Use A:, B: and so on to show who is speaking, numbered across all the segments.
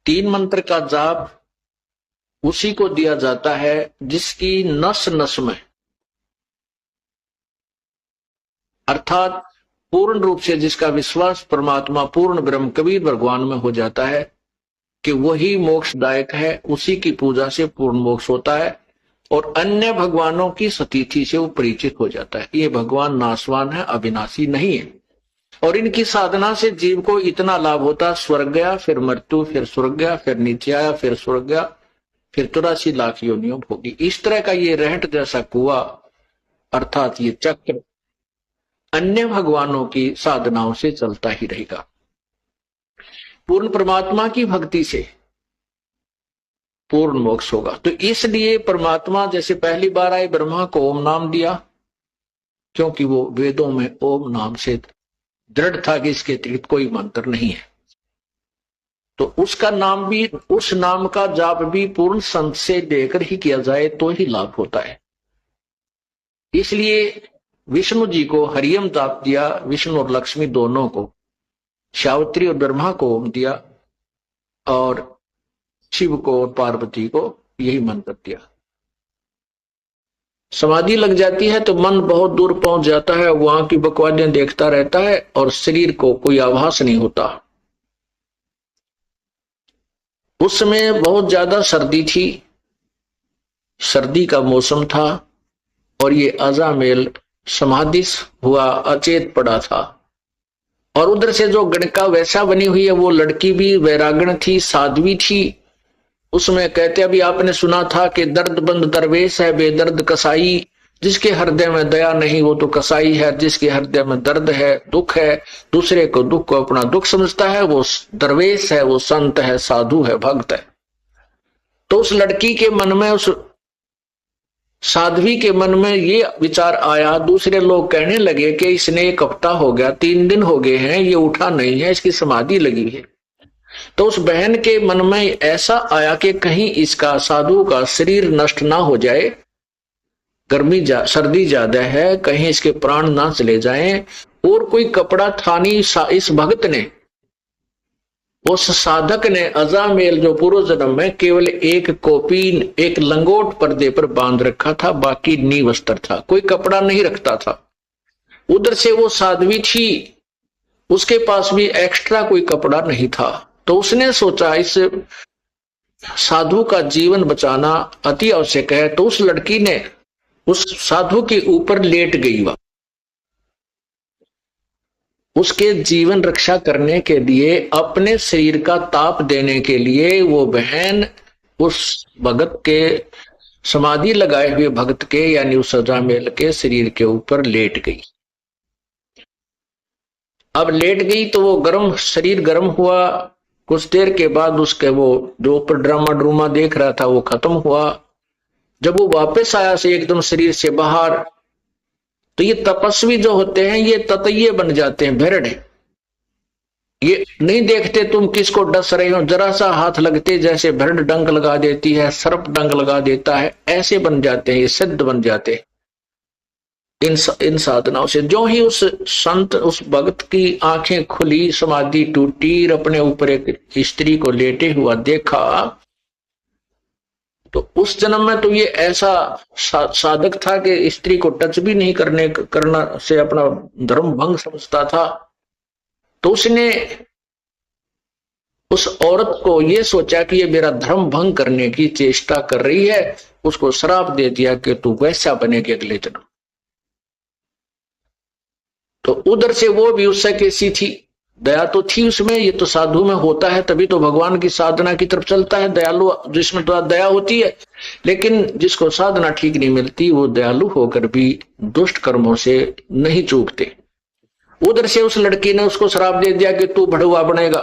A: तीन मंत्र का जाप उसी को दिया जाता है जिसकी नस नस में, अर्थात पूर्ण रूप से जिसका विश्वास परमात्मा पूर्ण ब्रह्म कबीर भगवान में हो जाता है कि वही मोक्षदायक है, उसी की पूजा से पूर्ण मोक्ष होता है और अन्य भगवानों की सतीथि से वो परिचित हो जाता है। ये भगवान नाशवान है, अविनाशी नहीं है और इनकी साधना से जीव को इतना लाभ होता, स्वर्ग गया, फिर मृत्यु, फिर स्वर्ग गया, फिर नीचे आया, फिर स्वर्ग गया, फिर 84 लाख योनियों भोगी। इस तरह का ये रहट जैसा कुआ अर्थात ये चक्र अन्य भगवानों की साधनाओं से चलता ही रहेगा। पूर्ण परमात्मा की भक्ति से पूर्ण मोक्ष होगा। तो इसलिए परमात्मा जैसे पहली बार आए ब्रह्मा को ओम नाम दिया, क्योंकि वो वेदों में ओम नाम से दृढ़ था कि इसके अतिरिक्त कोई मंत्र नहीं है। तो उसका नाम भी, उस नाम का जाप भी पूर्ण संत से लेकर ही किया जाए तो ही लाभ होता है। इसलिए विष्णु जी को हरियम जाप दिया, विष्णु और लक्ष्मी दोनों को, सावित्री और ब्रह्मा को ओम दिया और शिव को और पार्वती को यही मंत्र दिया। समाधि लग जाती है तो मन बहुत दूर पहुंच जाता है, वहां की बकवादियां देखता रहता है और शरीर को कोई आभास नहीं होता। उस समय बहुत ज्यादा सर्दी थी, सर्दी का मौसम था और ये अजामेल समाधि हुआ अचेत पड़ा था और उधर से जो गणका वैसा बनी हुई है वो लड़की भी वैरागण थी, साध्वी थी। उसमें कहते अभी आपने सुना था कि दर्दबंद दरवेश है बेदर्द कसाई, जिसके हृदय में दया नहीं वो तो कसाई है, जिसके हृदय में दर्द है दुख है, दूसरे को दुख को अपना दुख समझता है, वो दरवेश है, वो संत है, साधु है, भक्त है। तो उस लड़की के मन में, उस साध्वी के मन में ये विचार आया। दूसरे लोग कहने लगे कि इसने 1 हफ्ता हो गया, 3 दिन हो गए हैं, ये उठा नहीं है, इसकी समाधि लगी है। तो उस बहन के मन में ऐसा आया कि कहीं इसका, साधु का शरीर नष्ट ना हो जाए, सर्दी ज्यादा है, कहीं इसके प्राण ना चले जाएं। और कोई कपड़ा था नहीं इस भक्त ने, उस साधक ने अजामेल जो पूर्व जन्म में केवल एक कोपीन, एक लंगोट पर्दे पर बांध रखा था, बाकी नी वस्त्र था, कोई कपड़ा नहीं रखता था। उधर से वो साध्वी थी, उसके पास भी एक्स्ट्रा कोई कपड़ा नहीं था। तो उसने सोचा इस साधु का जीवन बचाना अति आवश्यक है। तो उस लड़की ने उस साधु के ऊपर लेट गई, वह उसके जीवन रक्षा करने के लिए, अपने शरीर का ताप देने के लिए वो बहन उस भगत के, समाधि लगाए हुए भगत के यानी उस अजामेल के शरीर के ऊपर लेट गई। अब लेट गई तो वो गर्म, शरीर गर्म हुआ। कुछ देर के बाद उसके वो जो ऊपर ड्रामा ड्रूमा देख रहा था वो खत्म हुआ। जब वो वापस आया से एकदम शरीर से बाहर, तो ये तपस्वी जो होते हैं ये ततैये बन जाते हैं, भेड़े। ये नहीं देखते तुम किसको डस रहे हो, जरा सा हाथ लगते जैसे भेड़ डंक लगा देती है, सर्प डंक लगा देता है, ऐसे बन जाते हैं, ये सिद्ध बन जाते हैं इन साधनाओं से। जो ही उस संत, उस भक्त की आंखें खुली, समाधि टूटी, अपने ऊपर एक स्त्री को लेटे हुआ देखा, तो उस जन्म में तो ये ऐसा साधक था कि स्त्री को टच भी नहीं करना से अपना धर्म भंग समझता था। तो उसने उस औरत को ये सोचा कि ये मेरा धर्म भंग करने की चेष्टा कर रही है, उसको श्राप दे दिया कि तू वैसा बनेगी अगले जन्म। तो उधर से वो भी उससे कैसी थी, दया तो थी उसमें, ये तो साधु में होता है तभी तो भगवान की साधना की तरफ चलता है, दयालु जिसमें तो दया होती है। लेकिन जिसको साधना ठीक नहीं मिलती वो दयालु होकर भी दुष्ट कर्मों से नहीं चूकते। उधर से उस लड़की ने उसको श्राप दे दिया कि तू भड़ुआ बनेगा,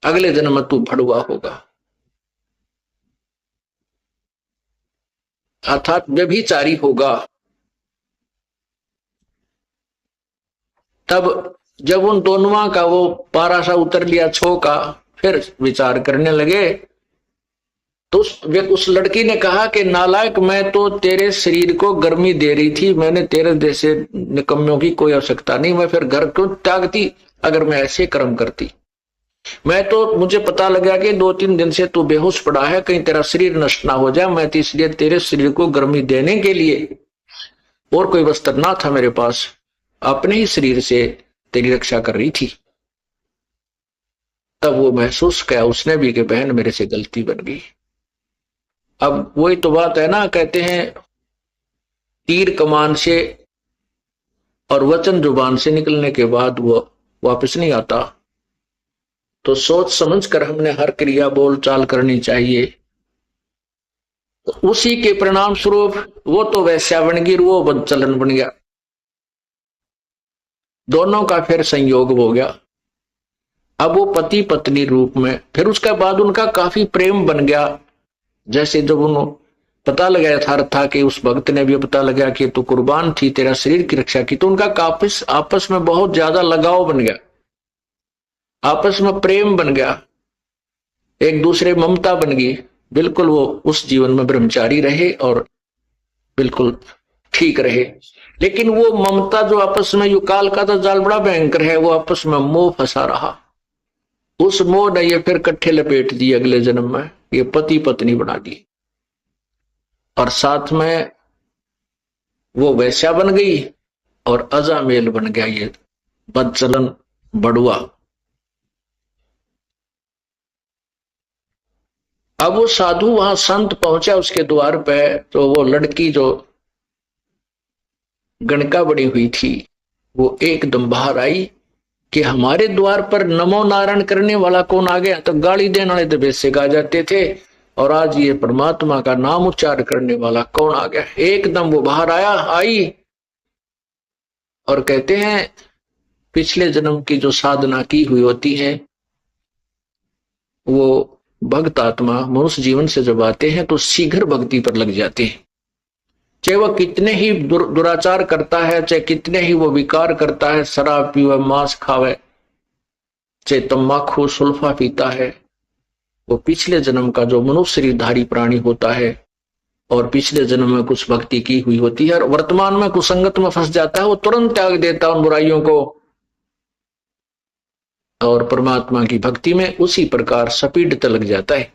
A: अगले जन्म में तू भड़ुआ होगा, अर्थात व्यभिचारी होगा। तब जब उन दोनों का वो पारा सा उतर लिया छो का, फिर विचार करने लगे। तो उस लड़की ने कहा कि नालायक, मैं तो तेरे शरीर को गर्मी दे रही थी, मैंने तेरे जैसे निकम्मों की कोई आवश्यकता नहीं, मैं फिर घर क्यों त्यागती अगर मैं ऐसे कर्म करती। मैं तो, मुझे पता लगा कि 2-3 दिन से तू बेहोश पड़ा है, कहीं तेरा शरीर नष्ट ना हो जाए। मैं तो इसलिए तेरे शरीर को गर्मी देने के लिए, और कोई वस्त्र ना था मेरे पास, अपने ही शरीर से तेरी रक्षा कर रही थी। तब वो महसूस किया उसने भी कि बहन मेरे से गलती बन गई। अब वही तो बात है ना, कहते हैं तीर कमान से और वचन जुबान से निकलने के बाद वो वापस नहीं आता। तो सोच समझ कर हमने हर क्रिया बोल चाल करनी चाहिए। तो उसी के परिणाम स्वरूप वो तो वैश्या बन गई, वो बदचलन बन गया, दोनों का फिर संयोग हो गया। अब वो पति पत्नी रूप में, फिर उसके बाद उनका काफी प्रेम बन गया। जैसे जब उन्होंने पता लगाया था कि उस भक्त ने भी पता लगा कि तू कुर्बान थी, तेरा शरीर की रक्षा की, तो उनका आपस में बहुत ज्यादा लगाव बन गया, आपस में प्रेम बन गया, एक दूसरे ममता बन गई। बिल्कुल वो उस जीवन में ब्रह्मचारी रहे और बिल्कुल ठीक रहे। लेकिन वो ममता जो आपस में, यु काल का तो जाल बड़ा भयंकर है, वो आपस में मोह फंसा रहा। उस मोह ने ये फिर कट्ठे लपेट दिए, अगले जन्म में ये पति पत्नी बना दिए, और साथ में वो वैश्या बन गई और अजामेल बन गया ये बदचलन बड़ुआ। अब वो साधु वहां संत पहुंचा उसके द्वार पे, तो वो लड़की जो गणका बनी हुई थी वो एकदम बाहर आई कि हमारे द्वार पर नमो नारायण करने वाला कौन आ गया। तो गाली देने वाले तो बेसिक आ जाते थे, और आज ये परमात्मा का नाम उच्चार करने वाला कौन आ गया। एकदम वो बाहर आई और कहते हैं पिछले जन्म की जो साधना की हुई होती है, वो भक्त आत्मा मनुष्य जीवन से जब आते हैं तो शीघ्र भक्ति पर लग जाते हैं। चाहे वह कितने ही दुराचार करता है, चाहे कितने ही वो विकार करता है, शराब पीवे, मांस खावे, चाहे तम्बाकू सुल्फा पीता है, वो पिछले जन्म का जो मनुष्य शरीरधारी प्राणी होता है और पिछले जन्म में कुछ भक्ति की हुई होती है और वर्तमान में कुसंगत में फंस जाता है, वो तुरंत त्याग देता है उन बुराइयों को और परमात्मा की भक्ति में उसी प्रकार सपीडता लग जाता है।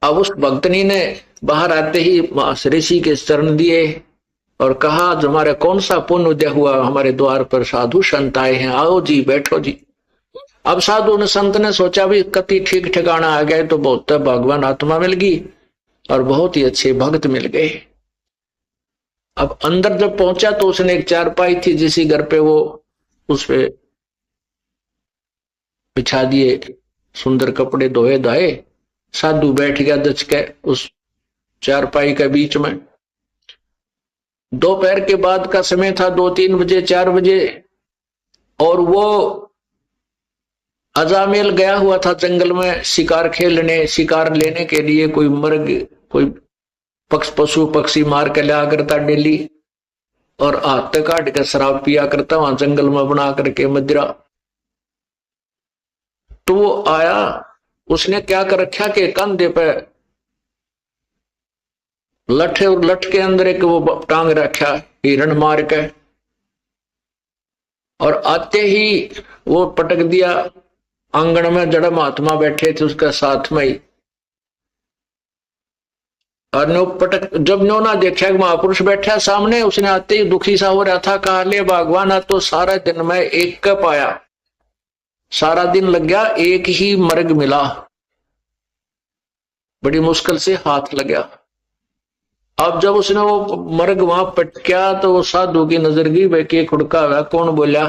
A: अब उस भक्तनी ने बाहर आते ही ऋषि के चरण दिए और कहा हमारे कौन सा पुण्य उदय हुआ, हमारे द्वार पर साधु संत आए हैं, आओ जी बैठो जी। अब साधु ने संत ने सोचा भी कति ठीक ठिकाना आ गए तो बहुत भगवान आत्मा मिल गई और बहुत ही अच्छे भक्त मिल गए। अब अंदर जब पहुंचा तो उसने एक चारपाई थी जिसी घर पे, वो उस पे बिछा दिए सुंदर कपड़े धोए धाए, साधु बैठ गया दच के उस चारपाई के बीच में। दोपहर के बाद का समय था, 2-3 बजे 4 बजे, और वो अजामेल गया हुआ था जंगल में शिकार खेलने, शिकार लेने के लिए। कोई मर्ग, कोई पशु पक्षी मार के लिया करता डेली और हाथ काट के शराब पिया करता वहां जंगल में बना करके मदिरा। तो वो आया, उसने क्या कर रखा कि कंधे पे लठ और लठ के अंदर एक वो टांग रखा हिरण मार के, और आते ही वो पटक दिया आंगन में। जड़ महात्मा बैठे थे उसके साथ में ही, और नो पटक, जब नो ना देखा महापुरुष बैठा सामने, उसने आते ही दुखी सा हो रहा था, कहा ले भगवान तो सारा दिन में एक का पाया, सारा दिन लग गया, एक ही मर्ग मिला, बड़ी मुश्किल से हाथ लगा। अब जब उसने वो मर्ग वहां पटका तो वो साधु की नजर गई, भाई के खुड़का हुआ कौन बोला।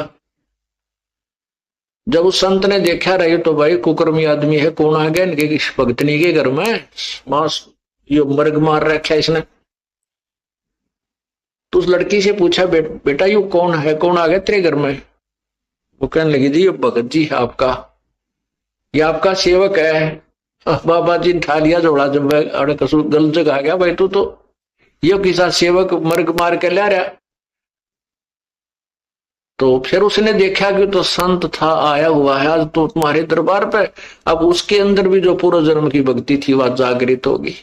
A: जब उस संत ने देखा रहे तो भाई कुकर्मी आदमी है, कौन आ गया इनके भक्तनी के घर में, मांस ये मर्ग मार रखा इसने। तो उस लड़की से पूछा बेटा यू कौन है, कौन आ गया तेरे घर में। वो कहने लगी जी ये भगत जी है आपका, ये आपका सेवक है। बाबा जी ठा लिया जोड़ा, जब गलत जगह आ गया भाई तू तो ये किसा सेवक मर्ग मार के ला रहा। तो फिर उसने देखा कि तो संत था, आया हुआ है आज तो तुम्हारे दरबार पे। अब उसके अंदर भी जो पूर्व जन्म की भक्ति थी वह जागृत होगी।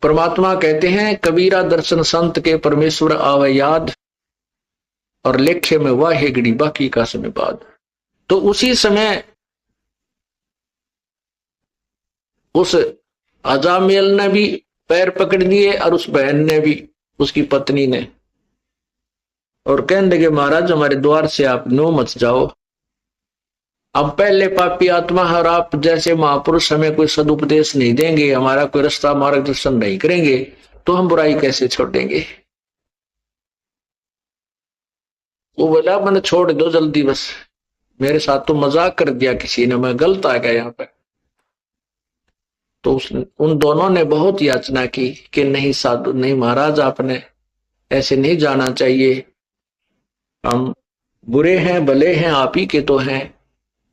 A: परमात्मा कहते हैं कबीरा दर्शन संत के परमेश्वर आवे याद, और लेखे में वह हेगड़ी बाकी का समय बाद। तो उसी समय उस अजामेल ने भी पैर पकड़ दिए और उस बहन ने भी, उसकी पत्नी ने, और कहने लगे महाराज हमारे द्वार से आप नो मत जाओ, अब पहले पापी आत्मा है और आप जैसे महापुरुष हमें कोई सदुपदेश नहीं देंगे, हमारा कोई रास्ता मार्गदर्शन नहीं करेंगे, तो हम बुराई कैसे छोड़ेंगे। वो बोला मैंने छोड़ दो जल्दी, बस मेरे साथ तो मजाक कर दिया किसी ने, मैं गलत आ गया यहाँ पे। तो उन दोनों ने बहुत याचना की कि नहीं साधु, नहीं महाराज आपने ऐसे नहीं जाना चाहिए, हम बुरे हैं भले हैं आप ही के तो हैं,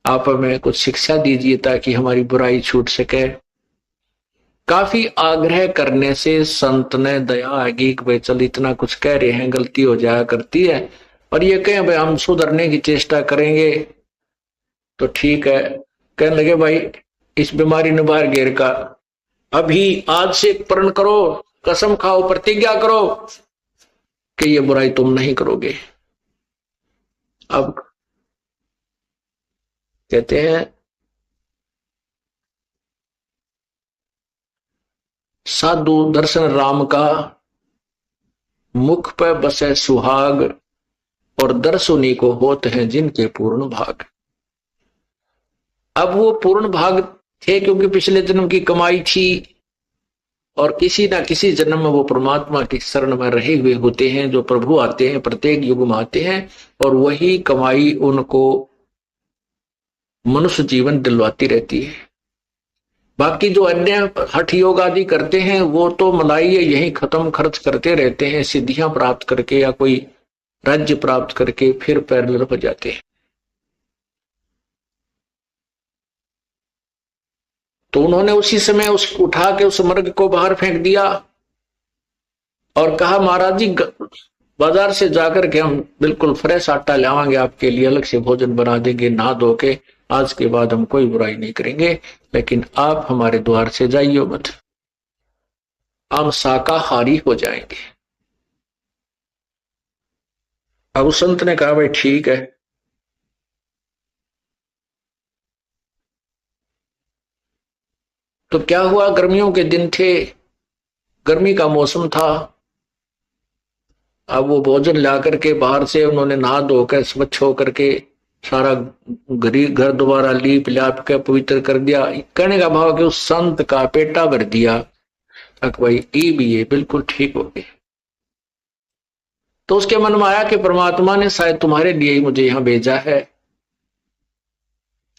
A: आप हमें कुछ शिक्षा दीजिए ताकि हमारी बुराई छूट सके। काफी आग्रह करने से संत ने दया आएगी कि भाई चल इतना कुछ कह रहे हैं, गलती हो जाया करती है, और ये कहें भाई हम सुधरने की चेष्टा करेंगे तो ठीक है। कहने लगे भाई इस बीमारी ने बाहर घेर का, अभी आज से प्रण करो, कसम खाओ, प्रतिज्ञा करो कि ये बुराई तुम नहीं करोगे। अब कहते हैं साधु दर्शन राम का, मुख पे बसे सुहाग, और दर्शुनी को होते हैं जिनके पूर्ण भाग। अब वो पूर्ण भाग थे क्योंकि पिछले जन्म की कमाई थी, और किसी ना किसी जन्म में वो परमात्मा की शरण में रहे हुए होते हैं, जो प्रभु आते हैं प्रत्येक युग में आते हैं, और वही कमाई उनको मनुष्य जीवन दिलवाती रहती है। बाकी जो अन्य हठ योग आदि करते हैं वो तो मलाई यही खत्म खर्च करते रहते हैं, सिद्धियां प्राप्त करके या कोई राज्य प्राप्त करके फिर पैरेलल हो जाते हैं। तो उन्होंने उसी समय उस उठा के उस मर्ग को बाहर फेंक दिया और कहा महाराज जी बाजार से जाकर के हम बिल्कुल फ्रेश आटा लावांगे आपके लिए, अलग से भोजन बना देंगे, नहा धो के, आज के बाद हम कोई बुराई नहीं करेंगे, लेकिन आप हमारे द्वार से जाइए मत, हम शाकाहारी हो जाएंगे। अब उस संत ने कहा भाई ठीक है। तो क्या हुआ, गर्मियों के दिन थे, गर्मी का मौसम था। अब वो भोजन ला करके बाहर से उन्होंने नहा धोकर स्वच्छ होकर के सारा घर दोबारा लीप लाप के पवित्र कर दिया। कहने का भाव कि उस संत का पेटा भर दिया, तक भाई ये भी ये बिल्कुल ठीक हो गए। तो उसके मन में आया कि परमात्मा ने शायद तुम्हारे लिए ही मुझे यहां भेजा है।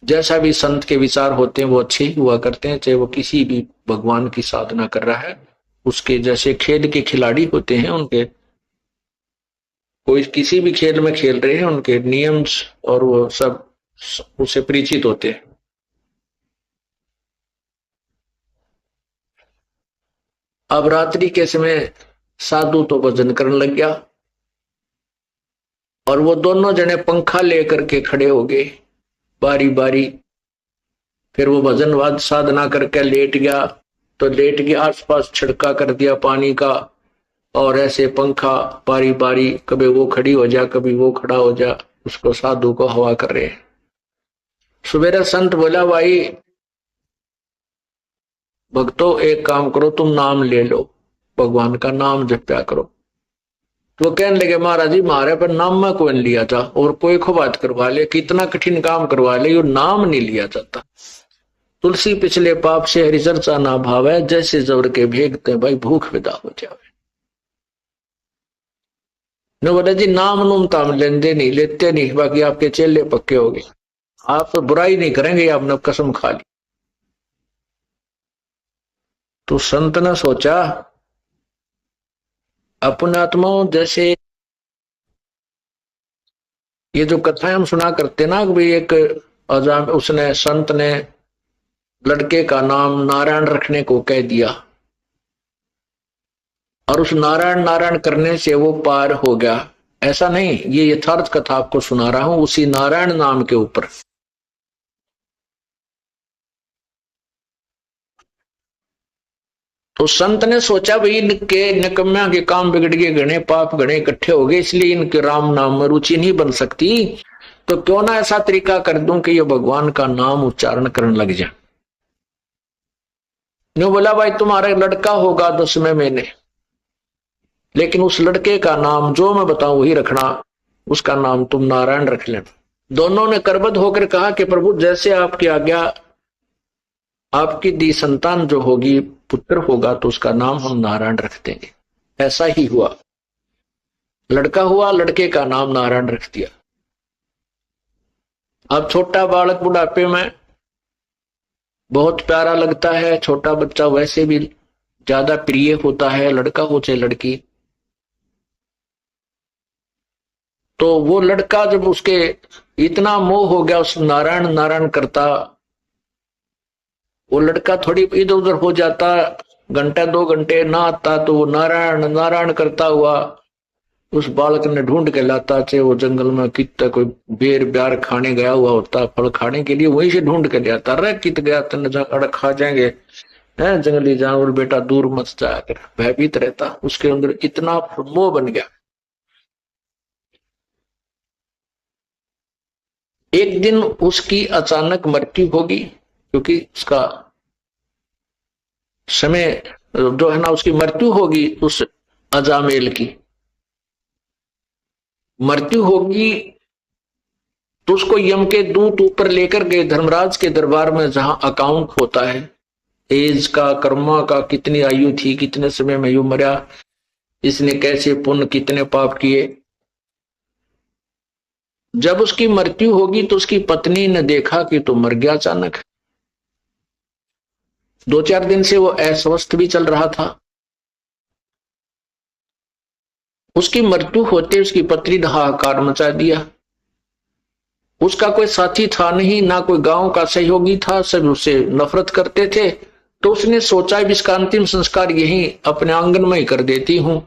A: जैसा भी संत के विचार होते हैं वो अच्छे ही हुआ करते हैं, चाहे वो किसी भी भगवान की साधना कर रहा है। उसके जैसे खेल के खिलाड़ी होते हैं, उनके कोई किसी भी खेल में खेल रहे हैं, उनके नियम और वो सब उसे परिचित होते हैं। अब रात्रि के समय साधु तो भजन करने लग गया और वो दोनों जने पंखा लेकर के खड़े हो गए बारी बारी। फिर वो भजन साधना करके लेट गया, तो लेट गया, आसपास छिड़का कर दिया पानी का, और ऐसे पंखा बारी बारी कभी वो खड़ी हो जा कभी वो खड़ा हो जा, उसको साधु को हवा कर रहे हैं। सवेरा संत बोला भाई भक्तों एक काम करो, तुम नाम ले लो, भगवान का नाम जप्या करो। तो कहने लगे महाराज जी मारे पर नाम में कौन लिया था, और कोई को बात करवा ले, कितना कठिन काम करवा ले, यो नाम नहीं लिया जाता। तुलसी पिछले पाप से हरि चर्चा ना भावे, जैसे जबर के भेगते भाई भूख विदा हो जावे। न बोले जी नाम नूम ताम लेंदे नहीं, लेते नहीं, बाकी आपके चेले पक्के हो गए, आप तो बुराई नहीं करेंगे, आपने कसम खा ली। तो संत ने सोचा अपने आत्माओं जैसे ये जो कथाएं हम सुना करते ना, कि एक अजाम उसने संत ने लड़के का नाम नारायण रखने को कह दिया और उस नारायण नारायण करने से वो पार हो गया, ऐसा नहीं, ये यथार्थ कथा आपको सुना रहा हूं उसी नारायण नाम के ऊपर। तो संत ने सोचा भाई इनके निकम्या के काम बिगड़ गए, घने पाप घने इकट्ठे हो गए, इसलिए इनके राम नाम में रुचि नहीं बन सकती, तो क्यों ना ऐसा तरीका कर दूं कि ये भगवान का नाम उच्चारण करने लग जाए। न्यू बोला भाई तुम्हारा लड़का होगा 10वें महीने, लेकिन उस लड़के का नाम जो मैं बताऊं वही रखना, उसका नाम तुम नारायण रख लेना। दोनों ने करबद्ध होकर कहा कि प्रभु जैसे आपकी आज्ञा, आपकी दी संतान जो होगी पुत्र होगा तो उसका नाम हम नारायण रख देंगे। ऐसा ही हुआ, लड़का हुआ, लड़के का नाम नारायण रख दिया। अब छोटा बालक बुढ़ापे में बहुत प्यारा लगता है, छोटा बच्चा वैसे भी ज्यादा प्रिय होता है, लड़का हो चाहे लड़की। तो वो लड़का जब उसके इतना मोह हो गया उस नारायण नारायण करता, वो लड़का थोड़ी इधर उधर हो जाता, घंटा 2 घंटे ना आता तो वो नारायण नारायण करता हुआ उस बालक ने ढूंढ के लाता, चाहे वो जंगल में कितना कोई बेर ब्यार खाने गया हुआ होता, फल खाने के लिए वहीं से ढूंढ के ले आता। अरे कित गया तन अड़ खा जाएंगे है जंगली जानवर, बेटा दूर मत जाकर, भयभीत रहता। उसके अंदर इतना मोह बन गया। एक दिन उसकी अचानक मृत्यु होगी, क्योंकि उसका समय जो है ना, उसकी मृत्यु होगी, उस अजामेल की मृत्यु होगी। तो उसको यम के दूत ऊपर लेकर गए धर्मराज के दरबार में, जहां अकाउंट होता है एज का, कर्मा का, कितनी आयु थी, कितने समय में यू मरा, इसने कैसे पुण्य कितने पाप किए। जब उसकी मृत्यु होगी तो उसकी पत्नी ने देखा कि तो मर गया अचानक। 2-4 दिन से वो अस्वस्थ भी चल रहा था। उसकी मृत्यु होते उसकी पत्नी ने हाहाकार मचा दिया। उसका कोई साथी था नहीं, ना कोई गांव का सहयोगी था, सब उससे नफरत करते थे। तो उसने सोचा इसका अंतिम संस्कार यही अपने आंगन में ही कर देती हूं।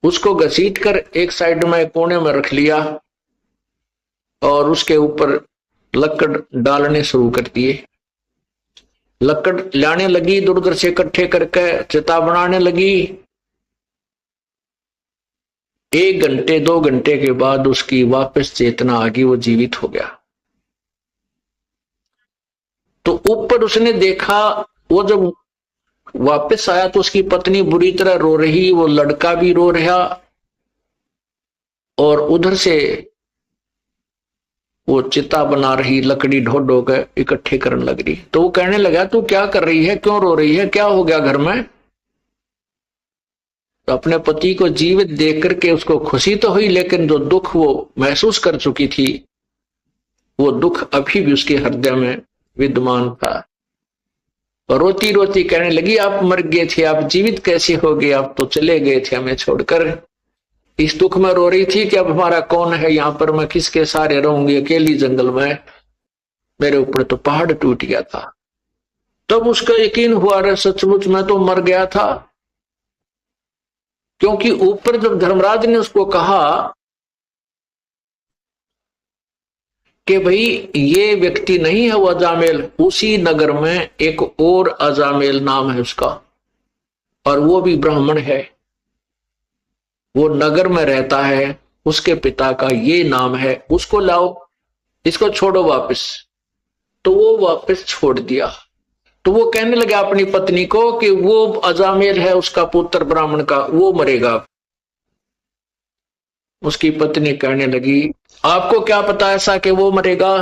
A: उसको घसीट कर एक साइड में कोने में रख लिया और उसके ऊपर लकड़ डालने शुरू कर दिए। लकड़ लाने लगी, इधर उधर से इकट्ठे करके चिता बनाने लगी। 1 घंटे 2 घंटे के बाद उसकी वापस चेतना आ गई, वो जीवित हो गया। तो ऊपर उसने देखा, वो जब वापस आया तो उसकी पत्नी बुरी तरह रो रही, वो लड़का भी रो रहा, और उधर से वो चिता बना रही, लकड़ी ढो ढो के इकट्ठे करने लग रही। तो वो कहने लगा तू क्या कर रही है, क्यों रो रही है, क्या हो गया घर में। तो अपने पति को जीवित देख करके उसको खुशी तो हुई, लेकिन जो दुख वो महसूस कर चुकी थी, वो दुख अभी भी उसके हृदय में विद्यमान था। और रोती रोती कहने लगी आप मर गए थे, आप जीवित कैसे हो गए, आप तो चले गए थे हमें छोड़कर। इस दुख में रो रही थी कि अब हमारा कौन है यहाँ पर, मैं किसके सारे रहूंगी अकेली जंगल में, मेरे ऊपर तो पहाड़ टूट गया था। तब उसका यकीन हुआ रे सचमुच मैं तो मर गया था। क्योंकि ऊपर जब धर्मराज ने उसको कहा कि भाई ये व्यक्ति नहीं है वो अजामेल, उसी नगर में एक और अजामेल नाम है उसका, और वो भी ब्राह्मण है, वो नगर में रहता है, उसके पिता का ये नाम है, उसको लाओ, इसको छोड़ो वापस। तो वो वापस छोड़ दिया। तो वो कहने लगा अपनी पत्नी को कि वो अजामेल है उसका पुत्र ब्राह्मण का, वो मरेगा। उसकी पत्नी कहने लगी आपको क्या पता ऐसा कि वो मरेगा।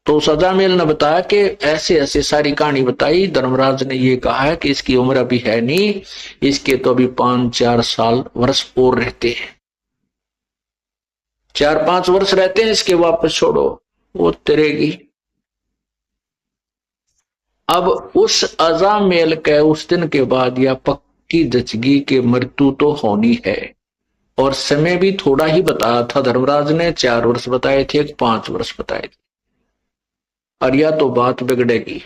A: तो अजामेल ने बताया कि ऐसे ऐसे सारी कहानी बताई। धर्मराज ने ये कहा है कि इसकी उम्र अभी है नहीं, इसके तो अभी 5-4 साल वर्ष और रहते हैं, 4-5 वर्ष रहते हैं, इसके वापस छोड़ो, वो तरेगी। अब उस अजामेल के उस दिन के बाद या पक्की जचगी के मृत्यु तो होनी है, और समय भी थोड़ा ही बताया था धर्मराज ने, 4 वर्ष बताए थे, 5 वर्ष बताए थे, और या तो बात बिगड़ेगी।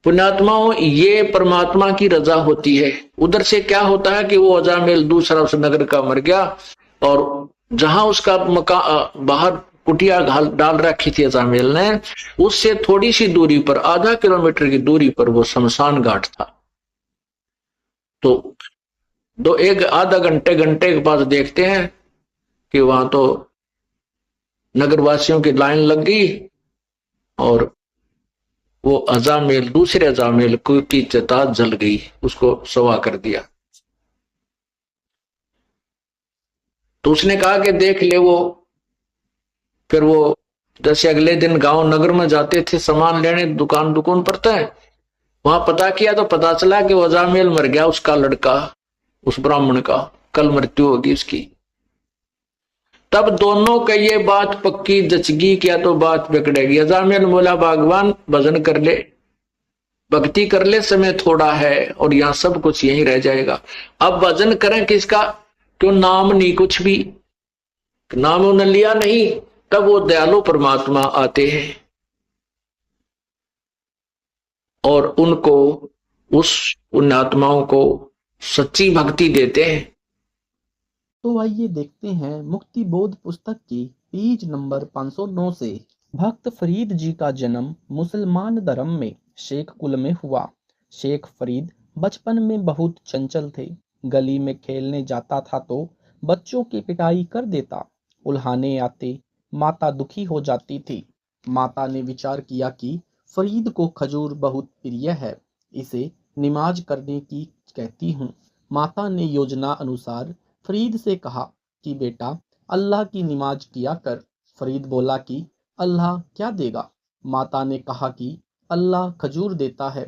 A: पुण्यात्माओं, ये परमात्मा की रजा होती है। उधर से क्या होता है कि वो अजामेल दूसरा उस नगर का मर गया, और जहां उसका मकान बाहर कुटिया डाल रखी थी अजामिल ने। उससे थोड़ी सी दूरी पर, आधा किलोमीटर की दूरी पर वो शमशान घाट था। तो दो एक आधा घंटे घंटे के बाद देखते हैं कि वहां तो नगरवासियों की लाइन लग गई और वो अजामिल, दूसरे अजामिल की चिता जल गई, उसको सवा कर दिया। तो उसने कहा कि देख ले वो। फिर वो जैसे अगले दिन गांव नगर में जाते थे सामान लेने, दुकान दुकान पड़ता है, वहां पता किया तो पता चला कि वो अजामिल मर गया, उसका लड़का, उस ब्राह्मण का कल मृत्यु होगी उसकी। तब दोनों का ये बात पक्की जचगी, क्या तो बात बिगड़ेगी। अजामिल बोला भगवान भजन कर ले, भक्ति कर ले, समय थोड़ा है और यहाँ सब कुछ यही रह जाएगा। अब भजन करें किसका, क्यों नाम नहीं कुछ भी, नाम उन्होंने लिया नहीं। तब वो दयालु परमात्मा आते हैं और उनको, उस उन आत्माओं को सच्ची भक्ति देते हैं।
B: तो आइए देखते हैं मुक्ति बोध पुस्तक की पेज नंबर 509 से। भक्त फरीद जी का जन्म मुसलमान धर्म में शेख कुल में हुआ। शेख फरीद बचपन में बहुत चंचल थे। गली में खेलने जाता था तो बच्चों की पिटाई कर देता। उल्हाने आते माता दुखी हो जाती थी। माता ने विचार किया कि फरीद को खजूर बहुत प्रिय है, इसे निमाज करने की कहती हूँ। माता ने योजना अनुसार फरीद से कहा कि बेटा अल्लाह की नमाज किया कर। फरीद बोला कि अल्लाह क्या देगा। माता ने कहा कि अल्लाह खजूर देता है।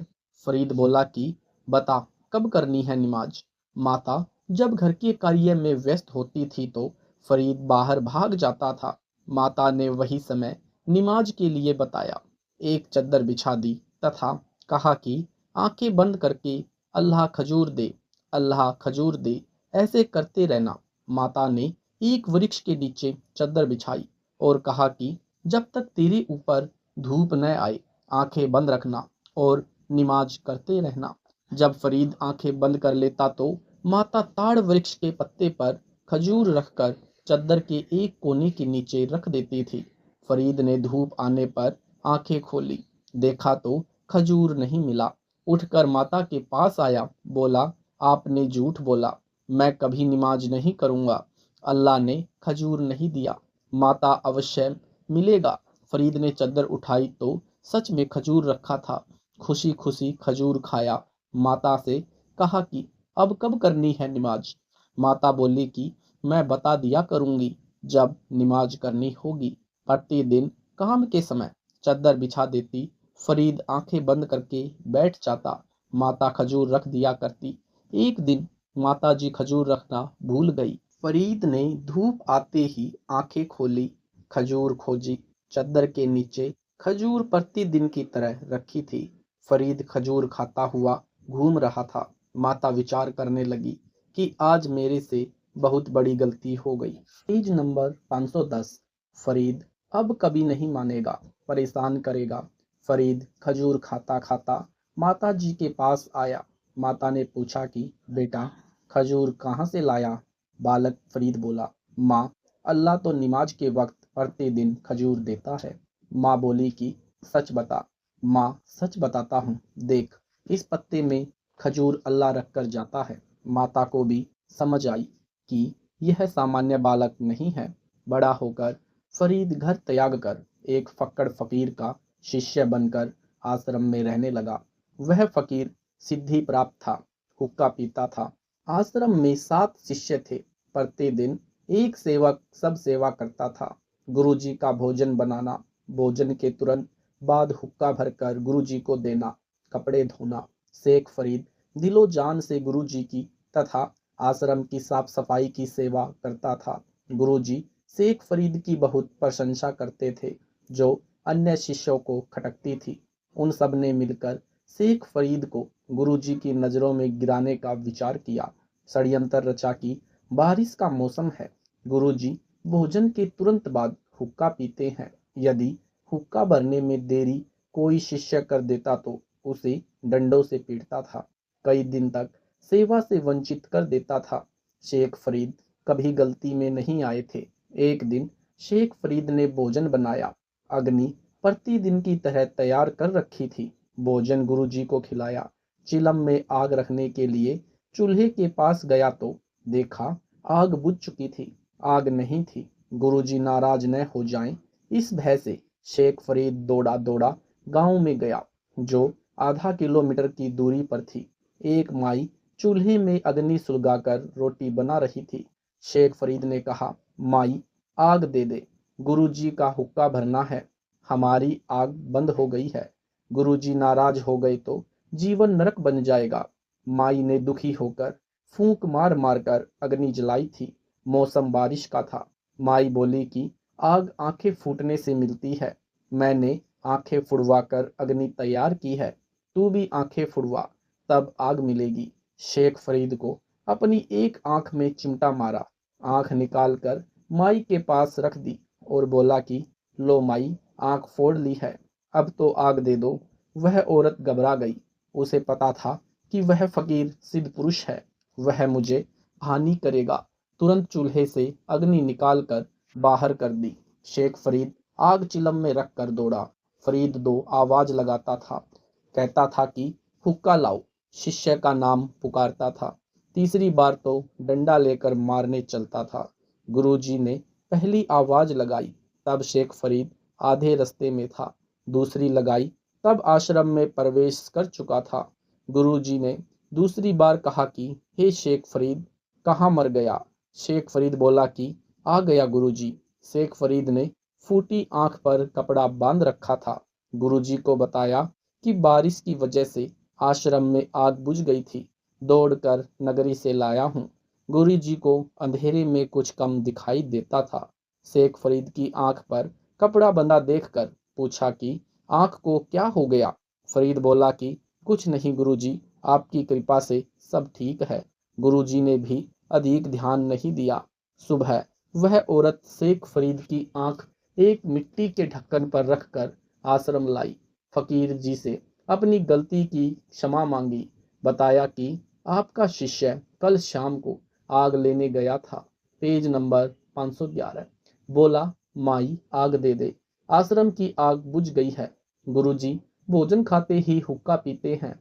B: फरीद बोला कि बता कब करनी है नमाज। माता जब घर के कार्य में व्यस्त होती थी तो फरीद बाहर भाग जाता था। माता ने वही समय नमाज के लिए बताया। एक चद्दर बिछा दी तथा कहा कि आंखें बंद करके अल्लाह खजूर दे, अल्लाह खजूर दे, ऐसे करते रहना। माता ने एक वृक्ष के नीचे चद्दर बिछाई और कहा कि जब तक तेरे ऊपर धूप न आए आंखें बंद रखना और नमाज करते रहना। जब फरीद आंखें बंद कर लेता तो माता ताड़ वृक्ष के पत्ते पर खजूर रखकर चद्दर के एक कोने के नीचे रख देती थी। फरीद ने धूप आने पर आंखें खोली, देखा तो खजूर नहीं मिला। उठकर माता के पास आया, बोला आपने झूठ बोला, मैं कभी नमाज नहीं करूंगा, अल्लाह ने खजूर नहीं दिया। माता अवश्य मिलेगा। फरीद ने चद्दर उठाई तो सच में खजूर रखा था। खुशी खुशी खजूर खाया। माता से कहा कि अब कब करनी है नमाज। माता बोली कि मैं बता दिया करूंगी जब नमाज करनी होगी। प्रतिदिन काम के समय चद्दर बिछा देती। फरीद आंखें बंद करके बैठ जाता। माता खजूर रख दिया करती। एक दिन माता जी खजूर रखना भूल गई। फरीद ने धूप आते ही आंखें खोली, खजूर खोजी। चद्दर के नीचे खजूर प्रतिदिन की तरह रखी थी। फरीद खजूर खाता हुआ घूम रहा था। माता विचार करने लगी कि आज मेरे से बहुत बड़ी गलती हो गई। Page number 510। फरीद अब कभी नहीं मानेगा, परेशान करेगा। फरीद खजूर खाता खाता माता जी के पास आया। माता ने पूछा कि बेटा खजूर कहाँ से लाया। बालक फरीद बोला, माँ अल्लाह तो नमाज के वक्त प्रतिदिन खजूर देता है। माँ बोली कि सच बता। माँ सच बताता हूँ, देख इस पत्ते में खजूर अल्लाह रख कर जाता है। माता को भी समझ आई कि यह सामान्य बालक नहीं है। बड़ा होकर फरीद घर त्याग कर एक फक्कड़ फकीर का शिष्य बनकर आश्रम में रहने लगा। वह फकीर सिद्धि प्राप्त था, हुक्का पीता था। आश्रम में 7 शिष्य थे। प्रतिदिन एक सेवक सब सेवा करता था। गुरुजी का भोजन बनाना, भोजन के तुरंत बाद हुक्का भरकर गुरुजी को देना, कपड़े धोना। शेख फरीद दिलो जान से गुरुजी की तथा आश्रम की साफ सफाई की सेवा करता था। गुरुजी शेख फरीद की बहुत प्रशंसा करते थे, जो अन्य शिष्यों को खटकती थी। उन सब ने मिलकर शेख फरीद को गुरुजी की नजरों में गिराने का विचार किया। षड्यंत्र रचा कि बारिश का मौसम है, गुरुजी भोजन के तुरंत बाद हुक्का पीते हैं। यदि हुक्का भरने में देरी कोई शिष्य कर देता तो उसे डंडों से पीटता था, कई दिन तक सेवा से वंचित कर देता था। शेख फरीद कभी गलती में नहीं आए थे। एक दिन शेख फरीद ने भोजन बनाया। अग्नि प्रतिदिन की तरह तैयार कर रखी थी। भोजन गुरुजी को खिलाया। चिलम में आग रखने के लिए चूल्हे के पास गया तो देखा आग बुझ चुकी थी। आग नहीं थी। गुरुजी नाराज न हो जाएं, इस भय से शेख फरीद दौड़ा दौड़ा गांव में गया, जो आधा किलोमीटर की दूरी पर थी। एक माई चूल्हे में अग्नि सुलगाकर रोटी बना रही थी। शेख फरीद ने कहा, माई आग दे दे, गुरुजी का हुक्का भरना है। हमारी आग बंद हो गई है। गुरुजी नाराज हो गए तो जीवन नरक बन जाएगा। माई ने दुखी होकर फूंक मार मार कर अग्नि जलाई थी। मौसम बारिश का था। माई बोली कि आग आंखें फूटने से मिलती है। मैंने आंखें फुड़वाकर अग्नि तैयार की है। तू भी आंखें फुड़वा, तब आग मिलेगी। शेख फरीद को अपनी एक आंख में चिमटा मारा। आंख निकालकर माई के पास रख दी और बोला कि लो माई, आंख फोड़ ली है, अब तो आग दे दो। वह औरत घबरा गई। उसे पता था कि वह फकीर सिद्ध पुरुष है, वह मुझे हानि करेगा। तुरंत चूल्हे से अग्नि निकालकर बाहर कर दी। शेख फरीद आग चिलम में रख कर दौड़ा। फरीद दो आवाज लगाता था, कहता था कि हुक्का लाओ, शिष्य का नाम पुकारता था। तीसरी बार तो डंडा लेकर मारने चलता था। गुरुजी ने पहली आवाज लगाई, तब शेख फरीद आधे रास्ते में था। दूसरी लगाई, तब आश्रम में प्रवेश कर चुका था। गुरुजी ने दूसरी बार कहा कि हे शेख फरीद, कहाँ मर गया? शेख फरीद बोला कि आ गया गुरुजी। शेख फरीद ने फूटी आंख पर कपड़ा बांध रखा था। गुरुजी को बताया कि बारिश की वजह से आश्रम में आग बुझ गई थी, दौड़कर नगरी से लाया हूँ। गुरुजी को अंधेरे में कुछ कम दिखाई देता था। शेख फरीद की आंख पर कपड़ा बंधा देखकर पूछा कि आंख को क्या हो गया? फरीद बोला कि कुछ नहीं गुरुजी, आपकी कृपा से सब ठीक है। गुरुजी ने भी अधिक ध्यान नहीं दिया। सुबह वह औरत शेख फरीद की आंख एक मिट्टी के ढक्कन पर रखकर आश्रम लाई। फकीर जी से अपनी गलती की क्षमा मांगी। बताया कि आपका शिष्य कल शाम को आग लेने गया था। Page number 511। बोला, माई आग दे दे, आश्रम की आग बुझ गई है। गुरुजी भोजन खाते ही हुक्का पीते हैं।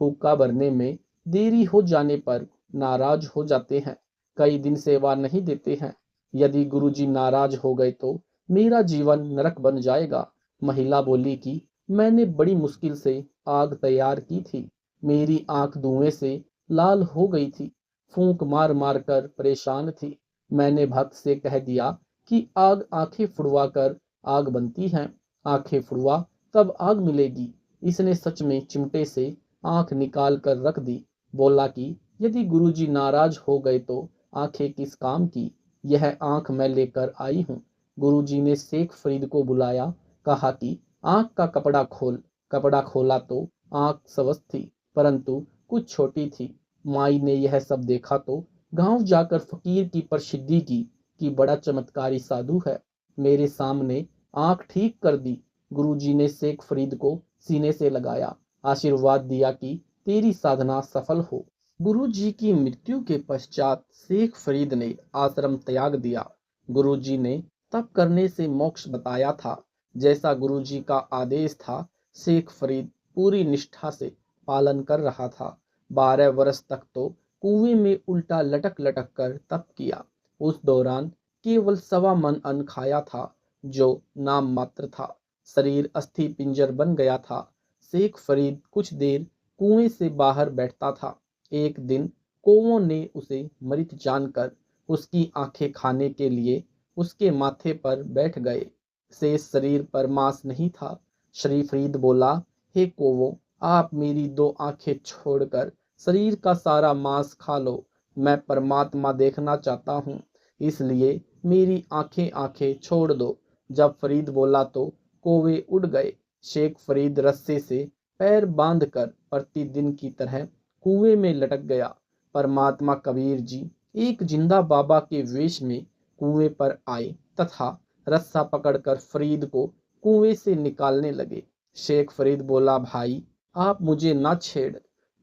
B: हुक्का भरने में देरी हो जाने पर नाराज हो जाते हैं। कई दिन सेवा नहीं देते हैं। यदि गुरुजी नाराज हो गए तो मेरा जीवन नरक बन जाएगा। महिला बोली कि मैंने बड़ी मुश्किल से आग तैयार की थी। मेरी आंख धुएं से लाल हो गई थी। फूंक मार मार कर परेशान थी। मैंने भक्त से कह दिया कि आग आंखें फुड़वा कर आग बनती है। आंखें फुड़वा तब आग मिलेगी। इसने सच में चिमटे से आंख निकाल कर रख दी। बोला कि यदि गुरुजी नाराज हो गए तो आंखें किस काम की? यह आंख मैं लेकर आई हूँ। गुरुजी ने शेख फरीद को बुलाया, कहा कि आंख का कपड़ा खोल। कपड़ा खोला तो आंख स्वस्थ थी, परंतु कुछ छोटी थी। माई ने यह सब देखा तो गांव जाकर फकीर की प्रसिद्धि की कि बड़ा चमत्कारी साधु है। मेरे सामने आंख ठीक कर दी। गुरुजी ने शेख फरीद को सीने से लगाया, आशीर्वाद दिया कि तेरी साधना सफल हो। गुरुजी की मृत्यु के पश्चात शेख फरीद ने आश्रम त्याग दिया। गुरुजी ने तप करने से मोक्ष बताया था। जैसा गुरुजी का आदेश था, शेख फरीद पूरी निष्ठा से पालन कर रहा था। 12 वर्ष तक तो कुएं में उल्टा लटक लटक कर तप किया। उस दौरान केवल 1.25 मन अन्न खाया था, जो नाम मात्र था। शरीर अस्थि पिंजर बन गया था। शेख फरीद कुछ देर कुएं से बाहर बैठता था। एक दिन कौवों ने उसे मृत जानकर उसकी आंखें खाने के लिए उसके माथे पर बैठ गए। शेष शरीर पर मांस नहीं था। श्री फरीद बोला, हे कौवों, आप मेरी 2 आंखें छोड़कर शरीर का सारा मांस खा लो। मैं परमात्मा देखना चाहता हूँ, इसलिए मेरी आंखें आंखें छोड़ दो। जब फरीद बोला तो कौवे उड़ गए। शेख फरीद रस्से से पैर बांधकर प्रतिदिन की तरह कुएं में लटक गया। परमात्मा कबीर जी एक जिंदा बाबा के वेश में कुएं पर आए तथा रस्सा पकड़कर फरीद को कुएं से निकालने लगे। शेख फरीद बोला, भाई आप मुझे ना छेड़,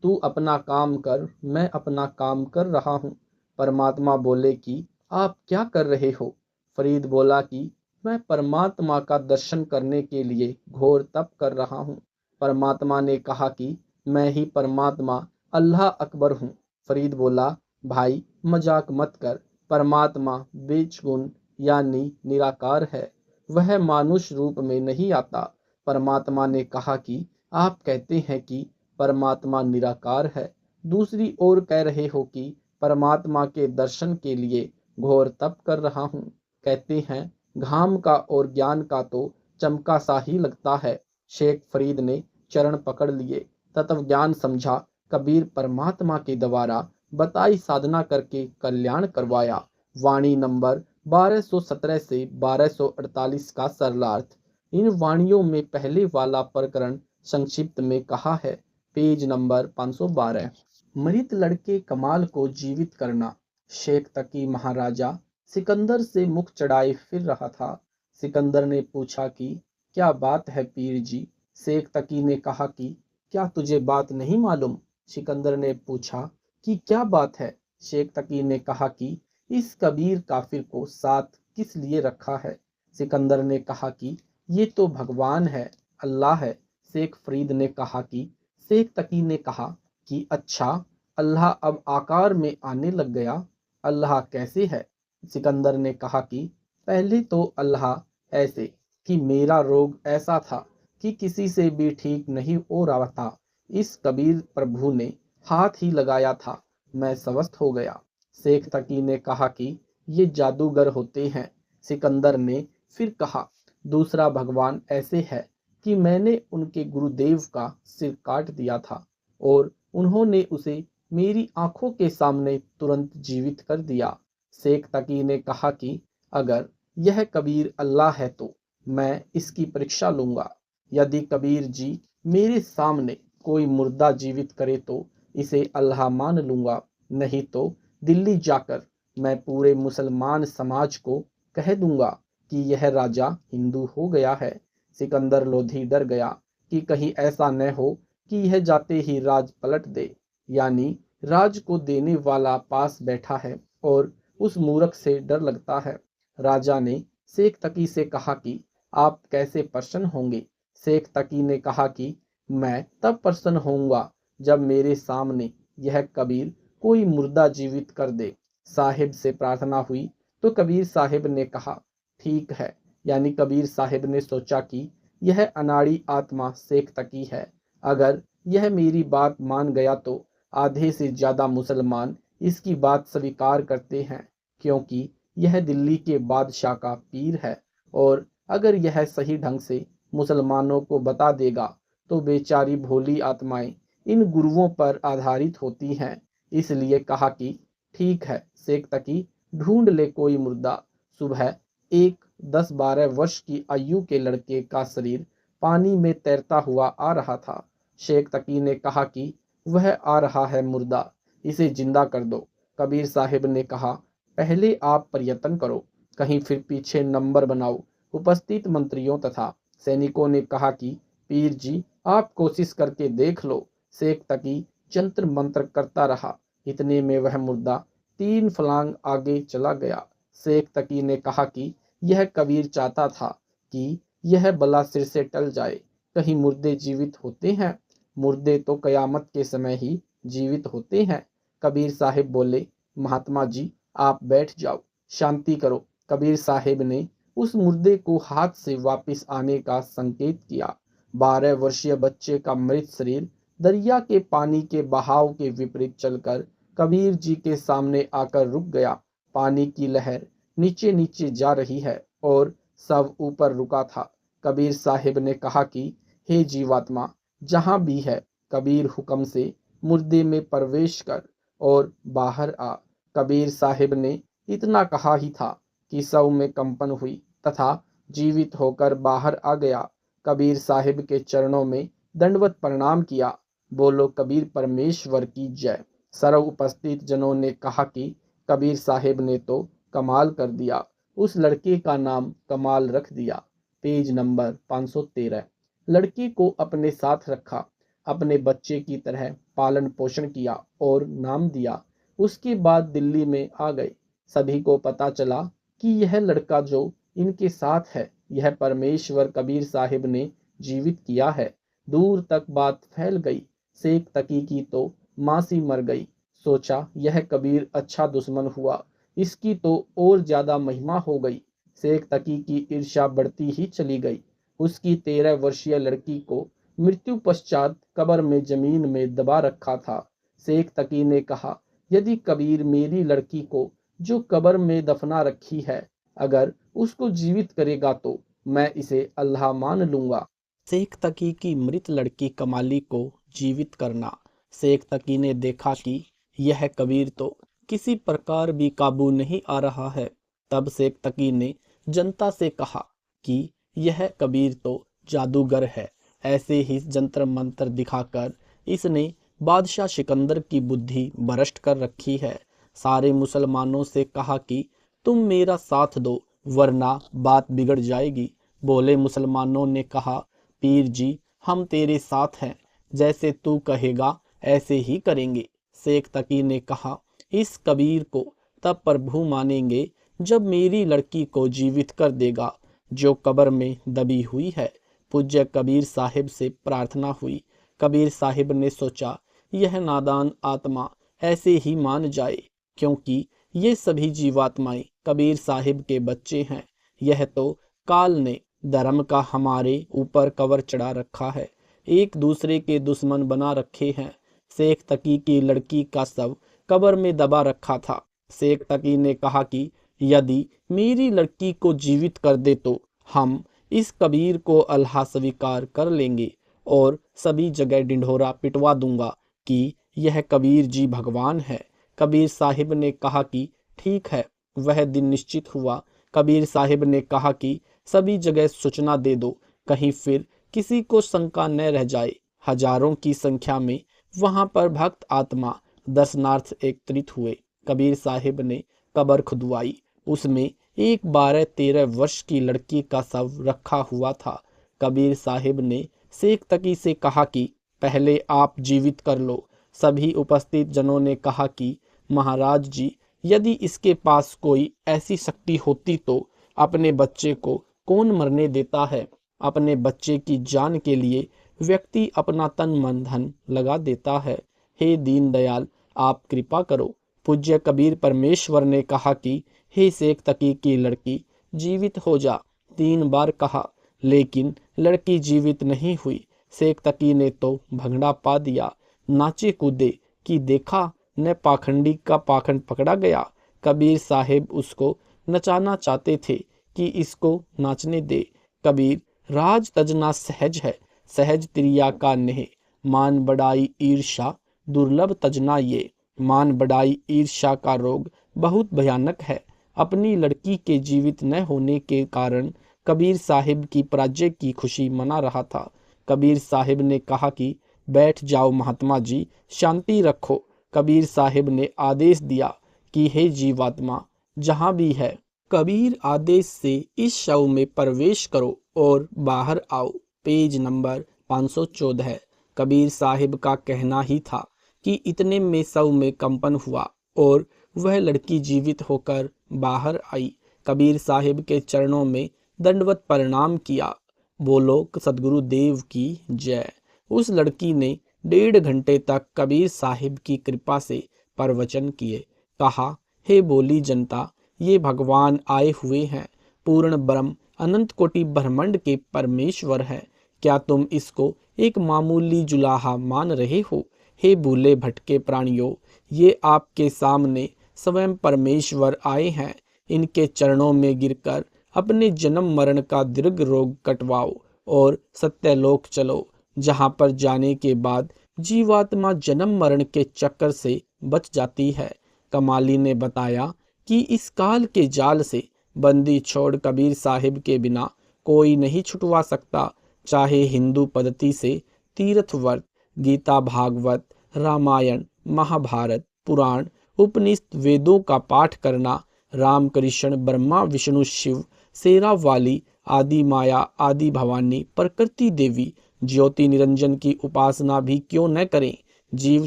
B: तू अपना काम कर, मैं अपना काम कर रहा हूँ। परमात्मा बोले कि आप क्या कर रहे हो? फरीद बोला कि मैं परमात्मा का दर्शन करने के लिए घोर तप कर रहा हूँ। परमात्मा ने कहा कि मैं ही परमात्मा अल्लाह अकबर हूँ। फरीद बोला, भाई मजाक मत कर, परमात्मा बेचगुन यानी निराकार है, वह मानुष रूप में नहीं आता। परमात्मा ने कहा कि आप कहते हैं कि परमात्मा निराकार है, दूसरी ओर कह रहे हो कि परमात्मा के दर्शन के लिए घोर तप कर रहा हूँ। कहते हैं घाम का और ज्ञान का तो चमका सा ही लगता है। शेख फरीद ने चरण पकड़ लिए। तत्व ज्ञान समझा, कबीर परमात्मा के द्वारा बताई साधना करके कल्याण करवाया। वाणी नंबर 1217 से 1248 का सरलार्थ। इन वाणियों में पहले वाला प्रकरण संक्षिप्त में कहा है। Page number 512। मृत लड़के कमाल को जीवित करना। शेख तकी महाराजा सिकंदर से मुख चढ़ाए फिर रहा था। सिकंदर ने पूछा कि क्या बात है पीर जी। शेख तकी ने कहा कि क्या तुझे बात नहीं मालूम। सिकंदर ने पूछा कि क्या बात है। शेख तकी ने कहा कि इस कबीर काफिर को साथ किस लिए रखा है। सिकंदर ने कहा कि ये तो भगवान है, अल्लाह है। शेख फरीद ने कहा कि शेख तकी ने कहा कि अच्छा, अल्लाह अब आकार में आने लग गया। अल्लाह कैसे है। सिकंदर ने कहा कि पहले तो अल्लाह ऐसे कि मेरा रोग ऐसा था कि किसी से भी ठीक नहीं हो रहा था। इस कबीर प्रभु ने हाथ ही लगाया था, मैं स्वस्थ हो गया। शेख तकी ने कहा कि ये जादूगर होते हैं। सिकंदर ने फिर कहा, दूसरा भगवान ऐसे है कि मैंने उनके गुरुदेव का सिर काट दिया था और उन्होंने उसे मेरी आंखों के सामने तुरंत जीवित कर दिया। शेख तकी ने कहा कि अगर यह कबीर अल्लाह है तो मैं इसकी परीक्षा लूंगा। यदि कबीर जी मेरे सामने कोई मुर्दा जीवित करे तो इसे अल्लाह मान लूंगा, नहीं तो दिल्ली जाकर मैं पूरे मुसलमान समाज को कह दूंगा कि यह राजा हिंदू हो गया है। सिकंदर लोधी डर गया कि कहीं ऐसा न हो कि यह जाते ही राज पलट दे, यानी राज को देने वाला पास बैठा है और उस मूर्ख से डर लगता है। राजा ने शेख तकी से कहा कि आप कैसे प्रसन्न होंगे। शेख तकी ने कहा कि मैं तब प्रसन्न होऊंगा जब मेरे सामने यह कबीर कोई मुर्दा जीवित कर दे। साहिब से प्रार्थना हुई तो कबीर साहिब ने कहा ठीक है, यानी कबीर साहिब ने सोचा कि यह अनाड़ी आत्मा शेख तकी है। अगर यह मेरी बात मान गया तो आधे से ज्यादा मुसलमान इसकी बात स्वीकार करते हैं, क्योंकि यह दिल्ली के बादशाह का पीर है। और अगर यह सही ढंग से मुसलमानों को बता देगा तो बेचारी भोली आत्माएं इन गुरुओं पर आधारित होती हैं। इसलिए कहा कि ठीक है शेख तकी, ढूंढ ले कोई मुर्दा। सुबह एक 10-12 वर्ष की आयु के लड़के का शरीर पानी में तैरता हुआ आ रहा था। शेख तकी ने कहा कि वह आ रहा है मुर्दा, इसे जिंदा कर दो। कबीर साहिब ने कहा पहले आप प्रयत्न करो, कहीं फिर पीछे नंबर बनाओ। उपस्थित मंत्रियों तथा सैनिकों ने कहा कि पीर जी आप कोशिश करके देख लो। शेख तकी जंत्र मंत्र करता रहा, इतने में वह मुर्दा 3 फलांग आगे चला गया। शेख तकी ने कहा कि यह कबीर चाहता था कि यह बला सिर से टल जाए। कहीं मुर्दे जीवित होते हैं, मुर्दे तो कयामत के समय ही जीवित होते हैं। कबीर साहिब बोले, महात्मा जी आप बैठ जाओ, शांति करो। कबीर साहिब ने उस मुर्दे को हाथ से वापस आने का संकेत किया। 12 वर्षीय बच्चे का मृत शरीर दरिया के पानी के बहाव के विपरीत चलकर कबीर जी के सामने आकर रुक गया। पानी की लहर नीचे नीचे जा रही है और सब ऊपर रुका था। कबीर साहिब ने कहा कि हे जीवात्मा, जहां भी है कबीर हुक्म से मुर्दे में प्रवेश कर और बाहर आ। कबीर साहिब ने इतना कहा ही था कि सब में कंपन हुई तथा जीवित होकर बाहर आ गया। कबीर साहिब के चरणों में दंडवत प्रणाम किया। बोलो कबीर परमेश्वर की जय। सर्व उपस्थित जनों ने कहा कि कबीर साहिब ने तो कमाल कर दिया, उस लड़के का नाम कमाल रख दिया। Page number 513। लड़के को अपने साथ रखा, अपने बच्चे की तरह पालन पोषण किया और नाम दिया। उसके बाद दिल्ली में आ गए। सभी को पता चला कि यह लड़का जो इनके साथ है। यह परमेश्वर कबीर साहिब ने जीवित किया है। दूर तक बात फैल गई। शेख तकी की तो मासी मर गई। सोचा यह कबीर अच्छा दुश्मन हुआ, इसकी तो और ज्यादा महिमा हो गई। शेख तकी की ईर्ष्या बढ़ती ही चली गई। उसकी 13 वर्षीय लड़की को मृत्यु पश्चात कब्र में जमीन में दबा रखा था। शेख तकी ने कहा, यदि कबीर मेरी लड़की को जो कब्र में दफना रखी है, अगर उसको जीवित करेगा तो मैं इसे अल्लाह मान लूंगा। शेख तकी की मृत लड़की कमाली को जीवित करना। शेख तकी ने देखा कि यह कबीर तो किसी प्रकार भी काबू नहीं आ रहा है। तब शेख तकी ने जनता से कहा कि यह कबीर तो जादूगर है। ऐसे ही जंतर मंत्र दिखाकर इसने बादशाह सिकंदर की बुद्धि भ्रष्ट कर रखी है। सारे मुसलमानों से कहा कि तुम मेरा साथ दो, वरना बात बिगड़ जाएगी। बोले मुसलमानों ने कहा, पीर जी हम तेरे साथ हैं, जैसे तू कहेगा ऐसे ही करेंगे। शेख तकी ने कहा, इस कबीर को तब प्रभु मानेंगे जब मेरी लड़की को जीवित कर देगा जो कब्र में दबी हुई है। पूज्य कबीर साहिब से प्रार्थना हुई। कबीर साहिब ने सोचा यह नादान आत्मा ऐसे ही मान जाए, क्योंकि ये सभी जीवात्माएं कबीर साहिब के बच्चे हैं। यह तो काल ने धर्म का हमारे ऊपर कवर चढ़ा रखा है, एक दूसरे के दुश्मन बना रखे हैं। शेख तकी की लड़की का शव कब्र में दबा रखा था। शेख तकी ने कहा कि यदि मेरी लड़की को जीवित कर दे तो हम इस कबीर को अल्लाह स्वीकार कर लेंगे और सभी जगह ढिंढोरा पिटवा दूंगा कि यह कबीर जी भगवान है। कबीर साहिब ने कहा कि ठीक है। वह दिन निश्चित हुआ। कबीर साहिब ने कहा कि सभी जगह सूचना दे दो, कहीं फिर किसी को शंका न रह जाए। हजारों की संख्या में वहां पर भक्त आत्मा दर्शनार्थ एकत्रित हुए। कबीर साहिब ने कब्र खुदवाई। उसमें एक 12-13 वर्ष की लड़की का शव रखा हुआ था। कबीर साहिब ने शेख तकी से कहा कि पहले आप जीवित कर लो। सभी उपस्थित जनों ने कहा कि महाराज जी, यदि इसके पास कोई ऐसी शक्ति होती तो अपने बच्चे को कौन मरने देता है। अपने बच्चे की जान के लिए व्यक्ति अपना तन मन धन लगा देता है। हे दीनदयाल, आप कृपा करो। पूज्य कबीर परमेश्वर ने कहा कि हे शेख तकी की लड़की, जीवित हो जा। 3 बार कहा, लेकिन लड़की जीवित नहीं हुई। शेख तकी ने तो भंगड़ा पा दिया। नाचे कूदे कि देखा न पाखंडी का पाखंड पकड़ा गया। कबीर साहिब उसको नचाना चाहते थे कि इसको नाचने दे। कबीर, राज तजना सहज है, सहज त्रिया का नेह। मान बढ़ाई ईर्षा दुर्लभ तजना ये। मान बढ़ाई ईर्ष्या का रोग बहुत भयानक है। अपनी लड़की के जीवित न होने के कारण कबीर साहिब की पराजय की खुशी मना रहा था। कबीर साहिब ने कहा कि बैठ जाओ महात्मा जी, शांति रखो। कबीर साहिब ने आदेश दिया कि हे जीवात्मा जहां भी है, कबीर आदेश से इस शव में प्रवेश करो और बाहर आओ। Page number 514। कबीर साहिब का कहना ही था कि इतने में शव में कंपन हुआ और वह लड़की जीवित होकर बाहर आई। कबीर साहिब के चरणों में दंडवत प्रणाम किया। बोलो सदगुरु देव की जय। उस लड़की ने 1.5 घंटे तक कबीर साहिब की कृपा से प्रवचन किए। कहा, हे बोली जनता, ये भगवान आए हुए हैं। पूर्ण ब्रह्म अनंत कोटि ब्रह्मांड के परमेश्वर है। क्या तुम इसको एक मामूली जुलाहा मान रहे हो? हे भूले भटके प्राणियों, ये आपके सामने स्वयं परमेश्वर आए हैं। इनके चरणों में गिरकर अपने जन्म मरण का दीर्घ रोग कटवाओ और सत्यलोक चलो, जहां पर जाने के बाद जीवात्मा जन्म मरण के चक्कर से बच जाती है। कमाली ने बताया कि इस काल के जाल से बंदी छोड़ कबीर साहिब के बिना कोई नहीं छुटवा सकता। चाहे हिंदू पद्धति से तीर्थ व्रत, गीता भागवत, रामायण, महाभारत, पुराण, उपनिषद, वेदों का पाठ करना, राम कृष्ण, ब्रह्मा विष्णु शिव, शेरा वाली, आदि माया, आदि भवानी, प्रकृति देवी, ज्योति निरंजन की उपासना भी क्यों न करें। जीव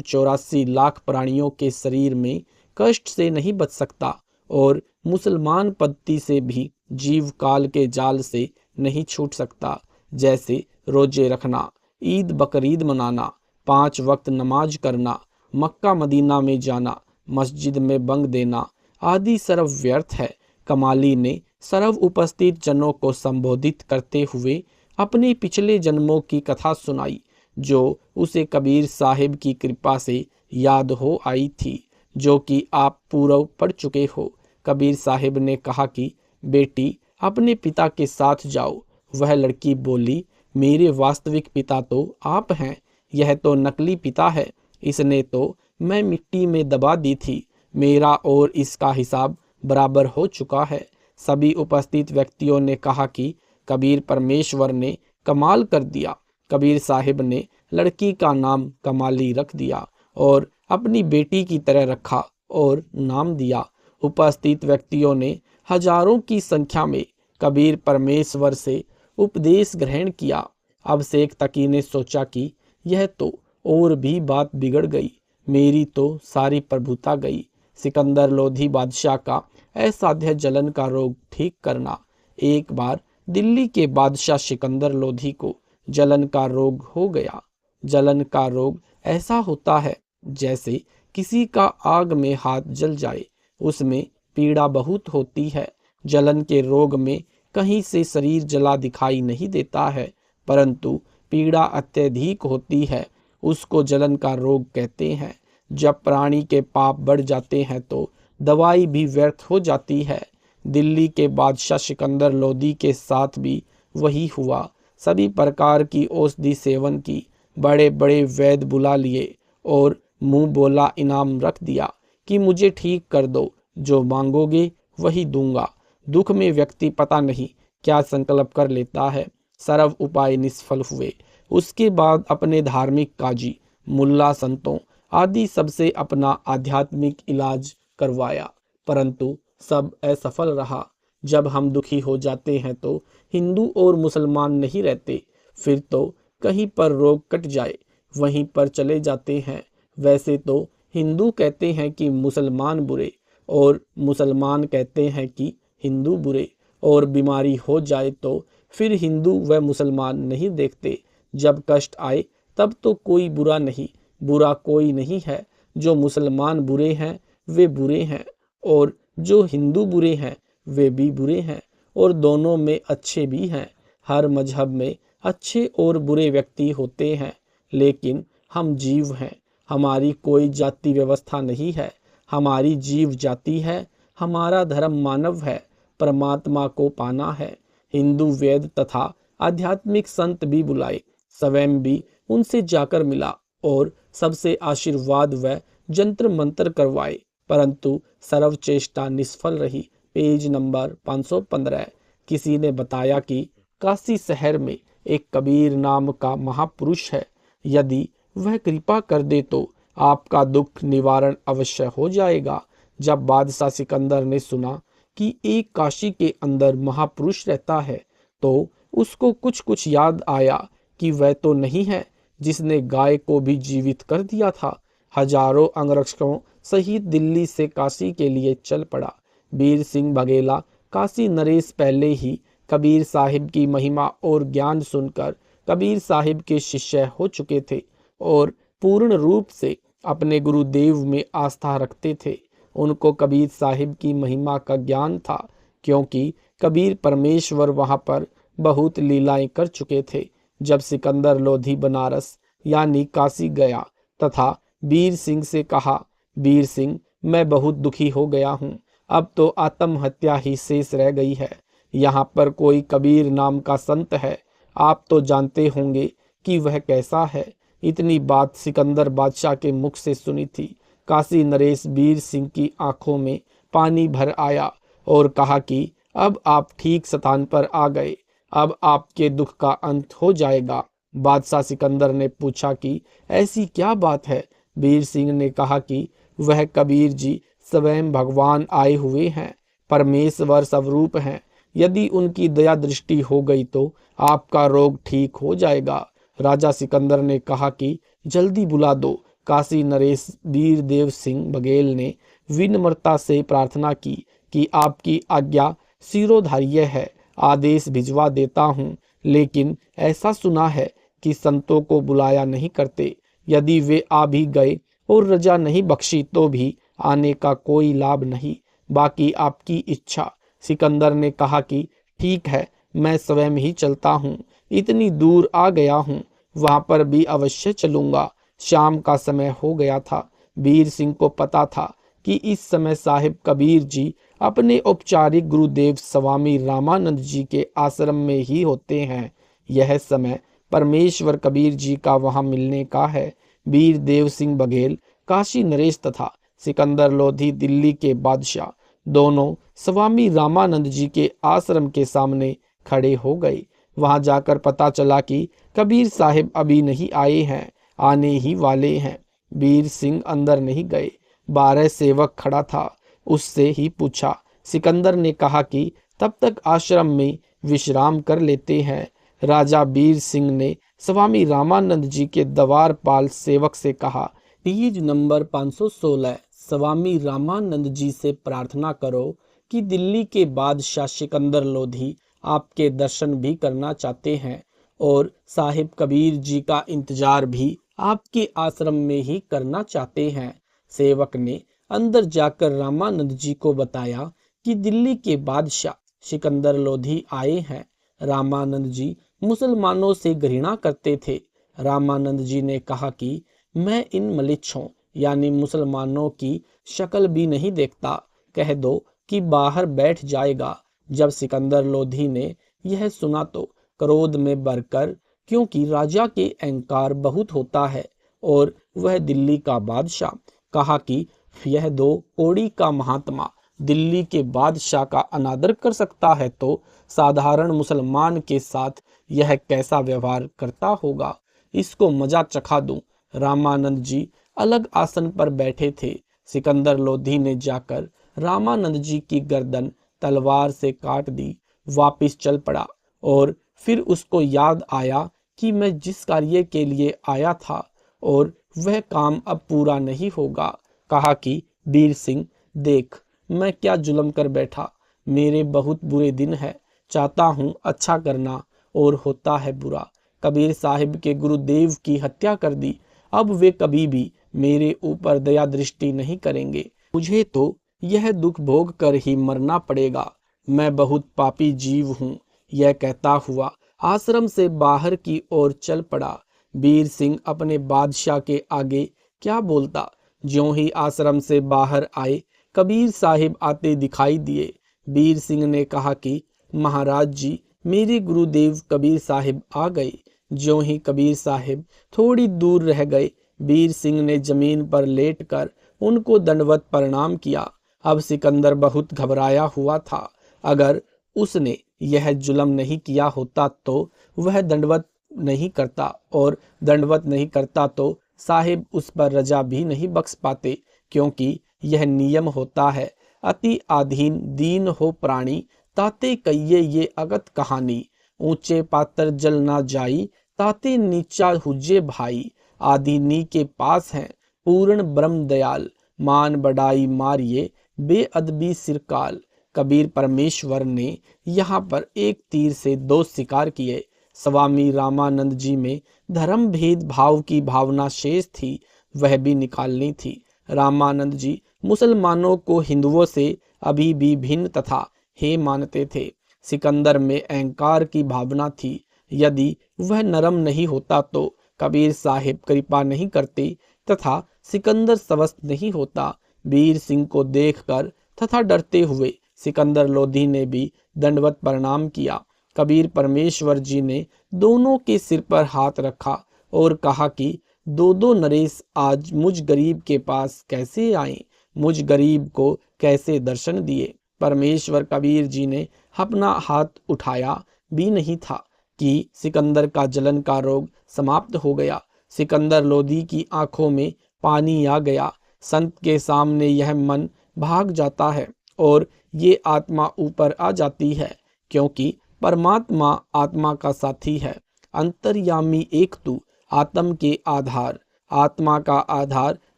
B: 84 लाख प्राणियों के शरीर में कष्ट से नहीं बच सकता। और मुसलमान पद्धति से भी जीव काल के जाल से नहीं छूट सकता, जैसे रोजे रखना, ईद बकरीद मनाना, 5 वक्त नमाज करना, मक्का मदीना में जाना, मस्जिद में बंग देना आदि सर्व व्यर्थ है। कमाली ने सर्व उपस्थित जनों को संबोधित करते हुए अपने पिछले जन्मों की कथा सुनाई, जो उसे कबीर साहिब की कृपा से याद हो आई थी, जो कि आप पूर्व पढ़ चुके हो। कबीर साहिब ने कहा कि बेटी अपने पिता के साथ जाओ। वह लड़की बोली, मेरे वास्तविक पिता तो आप हैं, यह तो नकली पिता है, इसने तो मैं मिट्टी में दबा दी थी, मेरा और इसका हिसाब बराबर हो चुका है। सभी उपस्थित व्यक्तियों ने कहा कि कबीर परमेश्वर ने कमाल कर दिया। कबीर साहिब ने लड़की का नाम कमाली रख दिया और अपनी बेटी की तरह रखा और नाम दिया। उपस्थित व्यक्तियों ने हजारों की संख्या में कबीर परमेश्वर से उपदेश ग्रहण किया। अब शेख तकी ने सोचा कि यह तो और भी बात बिगड़ गई, मेरी तो सारी प्रभुता गई। सिकंदर लोधी बादशाह का असाध्य जलन का रोग ठीक करना। एक बार दिल्ली के बादशाह सिकंदर लोधी को जलन का रोग हो गया। जलन का रोग ऐसा होता है जैसे किसी का आग में हाथ जल जाए, उसमें पीड़ा बहुत होती है। जलन के रोग में कहीं से शरीर जला दिखाई नहीं देता है, परंतु पीड़ा अत्यधिक होती है, उसको जलन का रोग कहते हैं। जब प्राणी के पाप बढ़ जाते हैं तो दवाई भी व्यर्थ हो जाती है। दिल्ली के बादशाह सिकंदर लोदी के साथ भी वही हुआ। सभी प्रकार की औषधि सेवन की, बड़े बड़े वैद्य बुला लिए और मुंह बोला इनाम रख दिया कि मुझे ठीक कर दो, जो मांगोगे वही दूंगा। दुख में व्यक्ति पता नहीं क्या संकल्प कर लेता है, सर्व उपाय निष्फल हुए। उसके बाद अपने धार्मिक काजी, मुल्ला, संतों आदि सबसे अपना आध्यात्मिक इलाज करवाया, परंतु सब असफल रहा। जब हम दुखी हो जाते हैं तो हिंदू और मुसलमान नहीं रहते, फिर तो कहीं पर रोग कट जाए वहीं पर चले जाते हैं। वैसे तो हिंदू कहते हैं कि मुसलमान बुरे और मुसलमान कहते हैं कि हिंदू बुरे, और बीमारी हो जाए तो फिर हिंदू व मुसलमान नहीं देखते। जब कष्ट आए तब तो कोई बुरा नहीं, बुरा कोई नहीं है। जो मुसलमान बुरे हैं वे बुरे हैं, और जो हिंदू बुरे हैं वे भी बुरे हैं, और दोनों में अच्छे भी हैं। हर मजहब में अच्छे और बुरे व्यक्ति होते हैं, लेकिन हम जीव हैं, हमारी कोई जाति व्यवस्था नहीं है, हमारी जीव जाति है। हमारा धर्म मानव है, परमात्मा को पाना है। हिंदू वेद तथा आध्यात्मिक संत भी बुलाए, स्वयं भी उनसे जाकर मिला और सबसे आशीर्वाद व जंत्र मंत्र करवाए, परंतु सर्व चेष्टा निष्फल रही। Page number 515। किसी ने बताया कि काशी शहर में एक कबीर नाम का महापुरुष है, यदि वह कृपा कर दे तो आपका दुख निवारण अवश्य हो जाएगा। जब बादशाह सिकंदर ने सुना कि एक काशी के अंदर महापुरुष रहता है, तो उसको कुछ कुछ याद आया कि वह तो नहीं है जिसने गाय को भी जीवित कर दिया था। हजारों अंगरक्षकों सहित दिल्ली से काशी के लिए चल पड़ा। वीर सिंह बघेला काशी नरेश पहले ही कबीर साहिब की महिमा और ज्ञान सुनकर कबीर साहिब के शिष्य हो चुके थे और पूर्ण रूप से अपने गुरुदेव में आस्था रखते थे। उनको कबीर साहिब की महिमा का ज्ञान था, क्योंकि कबीर परमेश्वर वहां पर बहुत लीलाएं कर चुके थे। जब सिकंदर लोधी बनारस यानी काशी गया तथा वीर सिंह से कहा, वीर सिंह मैं बहुत दुखी हो गया हूँ, अब तो आत्महत्या ही शेष रह गई है। यहाँ पर कोई कबीर नाम का संत है, आप तो जानते होंगे कि वह कैसा है। इतनी बात सिकंदर बादशाह के मुख से सुनी थी। काशी नरेश वीर सिंह की आंखों में पानी भर आया और कहा कि अब आप ठीक स्थान पर आ गए, अब आपके दुख का अंत हो जाएगा। बादशाह सिकंदर ने पूछा कि ऐसी क्या बात है। वीर सिंह ने कहा कि वह कबीर जी स्वयं भगवान आए हुए हैं, परमेश्वर स्वरूप हैं, यदि उनकी दया दृष्टि हो गई तो आपका रोग ठीक हो जाएगा। राजा सिकंदर ने कहा कि जल्दी बुला दो। काशी नरेश वीर देव सिंह बघेल ने विनम्रता से प्रार्थना की कि आपकी आज्ञा शिरोधार्य है, आदेश भिजवा देता हूँ। लेकिन ऐसा सुना है कि संतों को बुलाया नहीं करते। यदि वे आ भी गए और रजा नहीं बख्शी तो भी आने का कोई लाभ नहीं। बाकी आपकी इच्छा। सिकंदर ने कहा कि ठीक है, मैं स्वयं ही चलता हूँ। इतनी दूर आ गया हूँ, वहां पर भी अवश्य चलूंगा। शाम का समय हो गया था। वीर सिंह को पता था कि इस समय साहिब कबीर जी अपने औपचारिक गुरुदेव स्वामी रामानंद जी के आश्रम में ही होते हैं। यह समय परमेश्वर कबीर जी का वहां मिलने का है। वीर देव सिंह बघेल, काशी नरेश तथा सिकंदर लोधी दिल्ली के बादशाह दोनों स्वामी रामानंद जी के आश्रम के सामने खड़े हो गए। वहां जाकर पता चला कि कबीर साहिब अभी नहीं आए हैं, आने ही वाले हैं। वीर सिंह अंदर नहीं गए। 12 सेवक खड़ा था, उससे ही पूछा। सिकंदर ने कहा कि तब तक आश्रम में विश्राम कर लेते हैं। राजा वीर सिंह ने स्वामी रामानंद जी के द्वारपाल सेवक से कहा, पेज नंबर 516 स्वामी रामानंद जी से प्रार्थना करो कि दिल्ली के बादशाह सिकंदर लोधी आपके दर्शन भी करना चाहते हैं और साहिब कबीर जी का इंतजार भी आपके आश्रम में ही करना चाहते हैं। सेवक ने अंदर जाकर रामानंद जी को बताया कि दिल्ली के बादशाह सिकंदर लोधी आए हैं। रामानंद जी मुसलमानों से घृणा करते थे। रामानंद जी ने कहा कि मैं इन मलिच्छों यानी मुसलमानों की शक्ल भी नहीं देखता, कह दो कि बाहर बैठ जाएगा। जब सिकंदर लोधी ने यह सुना तो क्रोध में भरकर, क्योंकि राजा के अहंकार बहुत होता है और वह दिल्ली का बादशाह, कहा कि यह 2 कौड़ी का महात्मा दिल्ली के बादशाह का अनादर कर सकता है तो साधारण मुसलमान के साथ यह कैसा व्यवहार करता होगा, इसको मजा चखा दूं। रामानंद जी अलग आसन पर बैठे थे। सिकंदर लोधी ने जाकर रामानंद जी की गर्दन तलवार से काट दी, वापिस चल पड़ा और फिर उसको याद आया कि मैं जिस कार्य के लिए आया था और वह काम अब पूरा नहीं होगा। कहा कि वीर सिंह देख, मैं क्या जुल्म कर बैठा, मेरे बहुत बुरे दिन है, चाहता हूँ अच्छा करना और होता है बुरा। कबीर साहिब के गुरुदेव की हत्या कर दी, अब वे कभी भी मेरे ऊपर दया दृष्टि नहीं करेंगे। मुझे तो यह दुख भोग कर ही मरना पड़ेगा। मैं बहुत पापी जीव हूँ। यह कहता हुआ आश्रम से बाहर की ओर चल पड़ा। वीर सिंह अपने बादशाह के आगे क्या बोलता। ज्यों ही आश्रम से बाहर आए, कबीर साहिब आते दिखाई दिए। वीर सिंह ने कहा कि महाराज जी, मेरे गुरुदेव कबीर साहिब आ गए। ज्यों ही कबीर साहिब थोड़ी दूर रह गए, वीर सिंह ने जमीन पर लेटकर उनको दंडवत प्रणाम किया। अब सिकंदर बहुत घबराया हुआ था। अगर उसने यह जुल्म नहीं किया होता तो वह दंडवत नहीं करता, और दंडवत नहीं करता तो साहिब उस पर रजा भी नहीं बख्श पाते, क्योंकि यह नियम होता है, अति आधीन दीन हो प्राणी, ताते कहिए ये अगत कहानी। ऊंचे पातर जल ना जाई, ताते नीचा हुज्जे भाई। आदि के पास हैं पूर्ण ब्रह्म दयाल, मान बढ़ाई मारिए बेअदबी सिरकाल। कबीर परमेश्वर ने यहाँ पर एक तीर से 2 शिकार किए। स्वामी रामानंद जी में धर्म भेद भाव की भावना शेष थी, वह भी निकालनी थी। रामानंद जी मुसलमानों को हिंदुओं से अभी भी भिन्न तथा हे मानते थे। सिकंदर में अहंकार की भावना थी। यदि वह नरम नहीं होता तो कबीर साहिब कृपा नहीं करते तथा सिकंदर स्वस्थ नहीं होता। वीर सिंह को देखकर तथा डरते हुए सिकंदर लोधी ने भी दंडवत प्रणाम किया। कबीर परमेश्वर जी ने दोनों के सिर पर हाथ रखा और कहा कि 2 नरेश आज मुझ गरीब के पास कैसे आए, मुझ गरीब को कैसे दर्शन दिए। परमेश्वर कबीर जी ने अपना हाथ उठाया भी नहीं था कि सिकंदर का जलन का रोग समाप्त हो गया। सिकंदर लोधी की आंखों में पानी आ गया। संत के सामने यह मन भाग जाता है और ये आत्मा ऊपर आ जाती है, क्योंकि परमात्मा आत्मा का साथी है। अंतर्यामी एक तू आत्म के आधार, आत्मा का आधार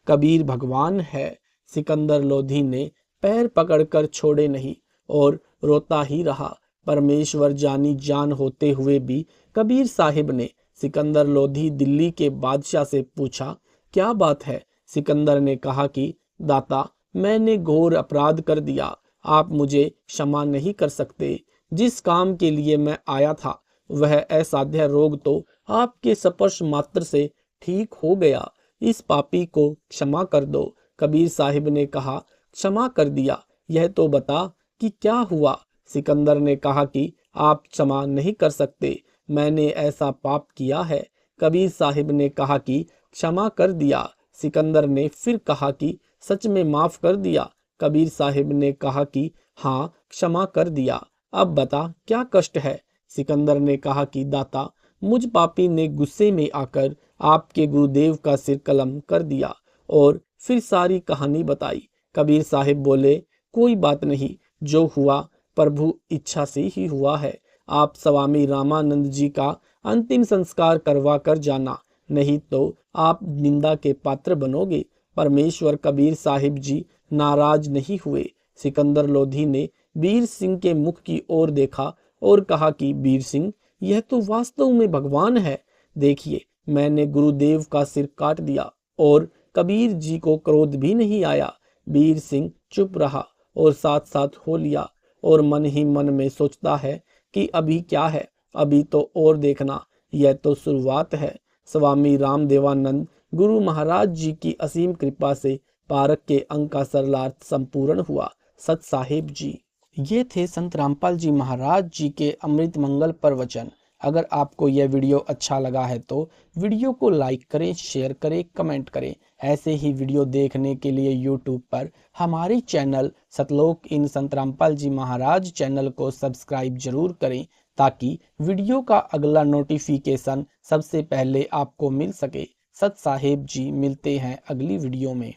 B: कबीर भगवान है। सिकंदर लोधी ने पैर पकड़कर छोड़े नहीं और रोता ही रहा। परमेश्वर जानी जान होते हुए भी कबीर साहिब ने सिकंदर लोधी दिल्ली के बादशाह से पूछा, क्या बात है? सिकंदर ने कहा कि दाता, मैंने घोर अपराध कर दिया, आप मुझे क्षमा नहीं कर सकते। जिस काम के लिए मैं आया था वह असाध्य रोग तो आपके स्पर्श मात्र से ठीक हो गया। इस पापी को क्षमा कर दो। कबीर साहिब ने कहा, क्षमा कर दिया, यह तो बता कि क्या हुआ? सिकंदर ने कहा कि आप क्षमा नहीं कर सकते, मैंने ऐसा पाप किया है। कबीर साहिब ने कहा कि क्षमा कर दिया। सिकंदर ने फिर कहा कि सच में माफ कर दिया। कबीर साहिब ने कहा कि हाँ, क्षमा कर दिया। अब बता क्या कष्ट है? सिकंदर ने कहा कि दाता, मुझ पापी ने गुस्से में आकर आपके गुरुदेव का सिर कलम कर दिया और फिर सारी कहानी बताई। कबीर साहिब बोले, कोई बात नहीं, जो हुआ प्रभु इच्छा से ही हुआ है। आप स्वामी रामानंद जी का अंतिम संस्कार करवा कर जाना, नहीं तो आप निंदा के पात्र बनोगे। परमेश्वर कबीर साहिब जी नाराज नहीं हुए। सिकंदर लोधी ने वीर सिंह के मुख की ओर देखा और कहा कि वीर सिंह, यह तो वास्तव में भगवान है। देखिए, मैंने गुरुदेव का सिर काट दिया और कबीर जी को क्रोध भी नहीं आया। वीर सिंह चुप रहा और साथ साथ हो लिया और मन ही मन में सोचता है कि अभी क्या है, अभी तो और देखना, यह तो शुरुआत है। स्वामी रामदेवानंद गुरु महाराज जी की असीम कृपा से पारक के अंक का सरलार्थ संपूर्ण हुआ। सत साहिब जी। ये थे संत रामपाल जी महाराज जी के अमृत मंगल प्रवचन। अगर आपको यह वीडियो अच्छा लगा है तो वीडियो को लाइक करें, शेयर करें, कमेंट करें। ऐसे ही वीडियो देखने के लिए यूट्यूब पर हमारे चैनल सतलोक इन संत रामपाल जी महाराज चैनल को सब्सक्राइब जरूर करें, ताकि वीडियो का अगला नोटिफिकेशन सबसे पहले आपको मिल सके। सत साहिब जी, मिलते हैं अगली वीडियो में।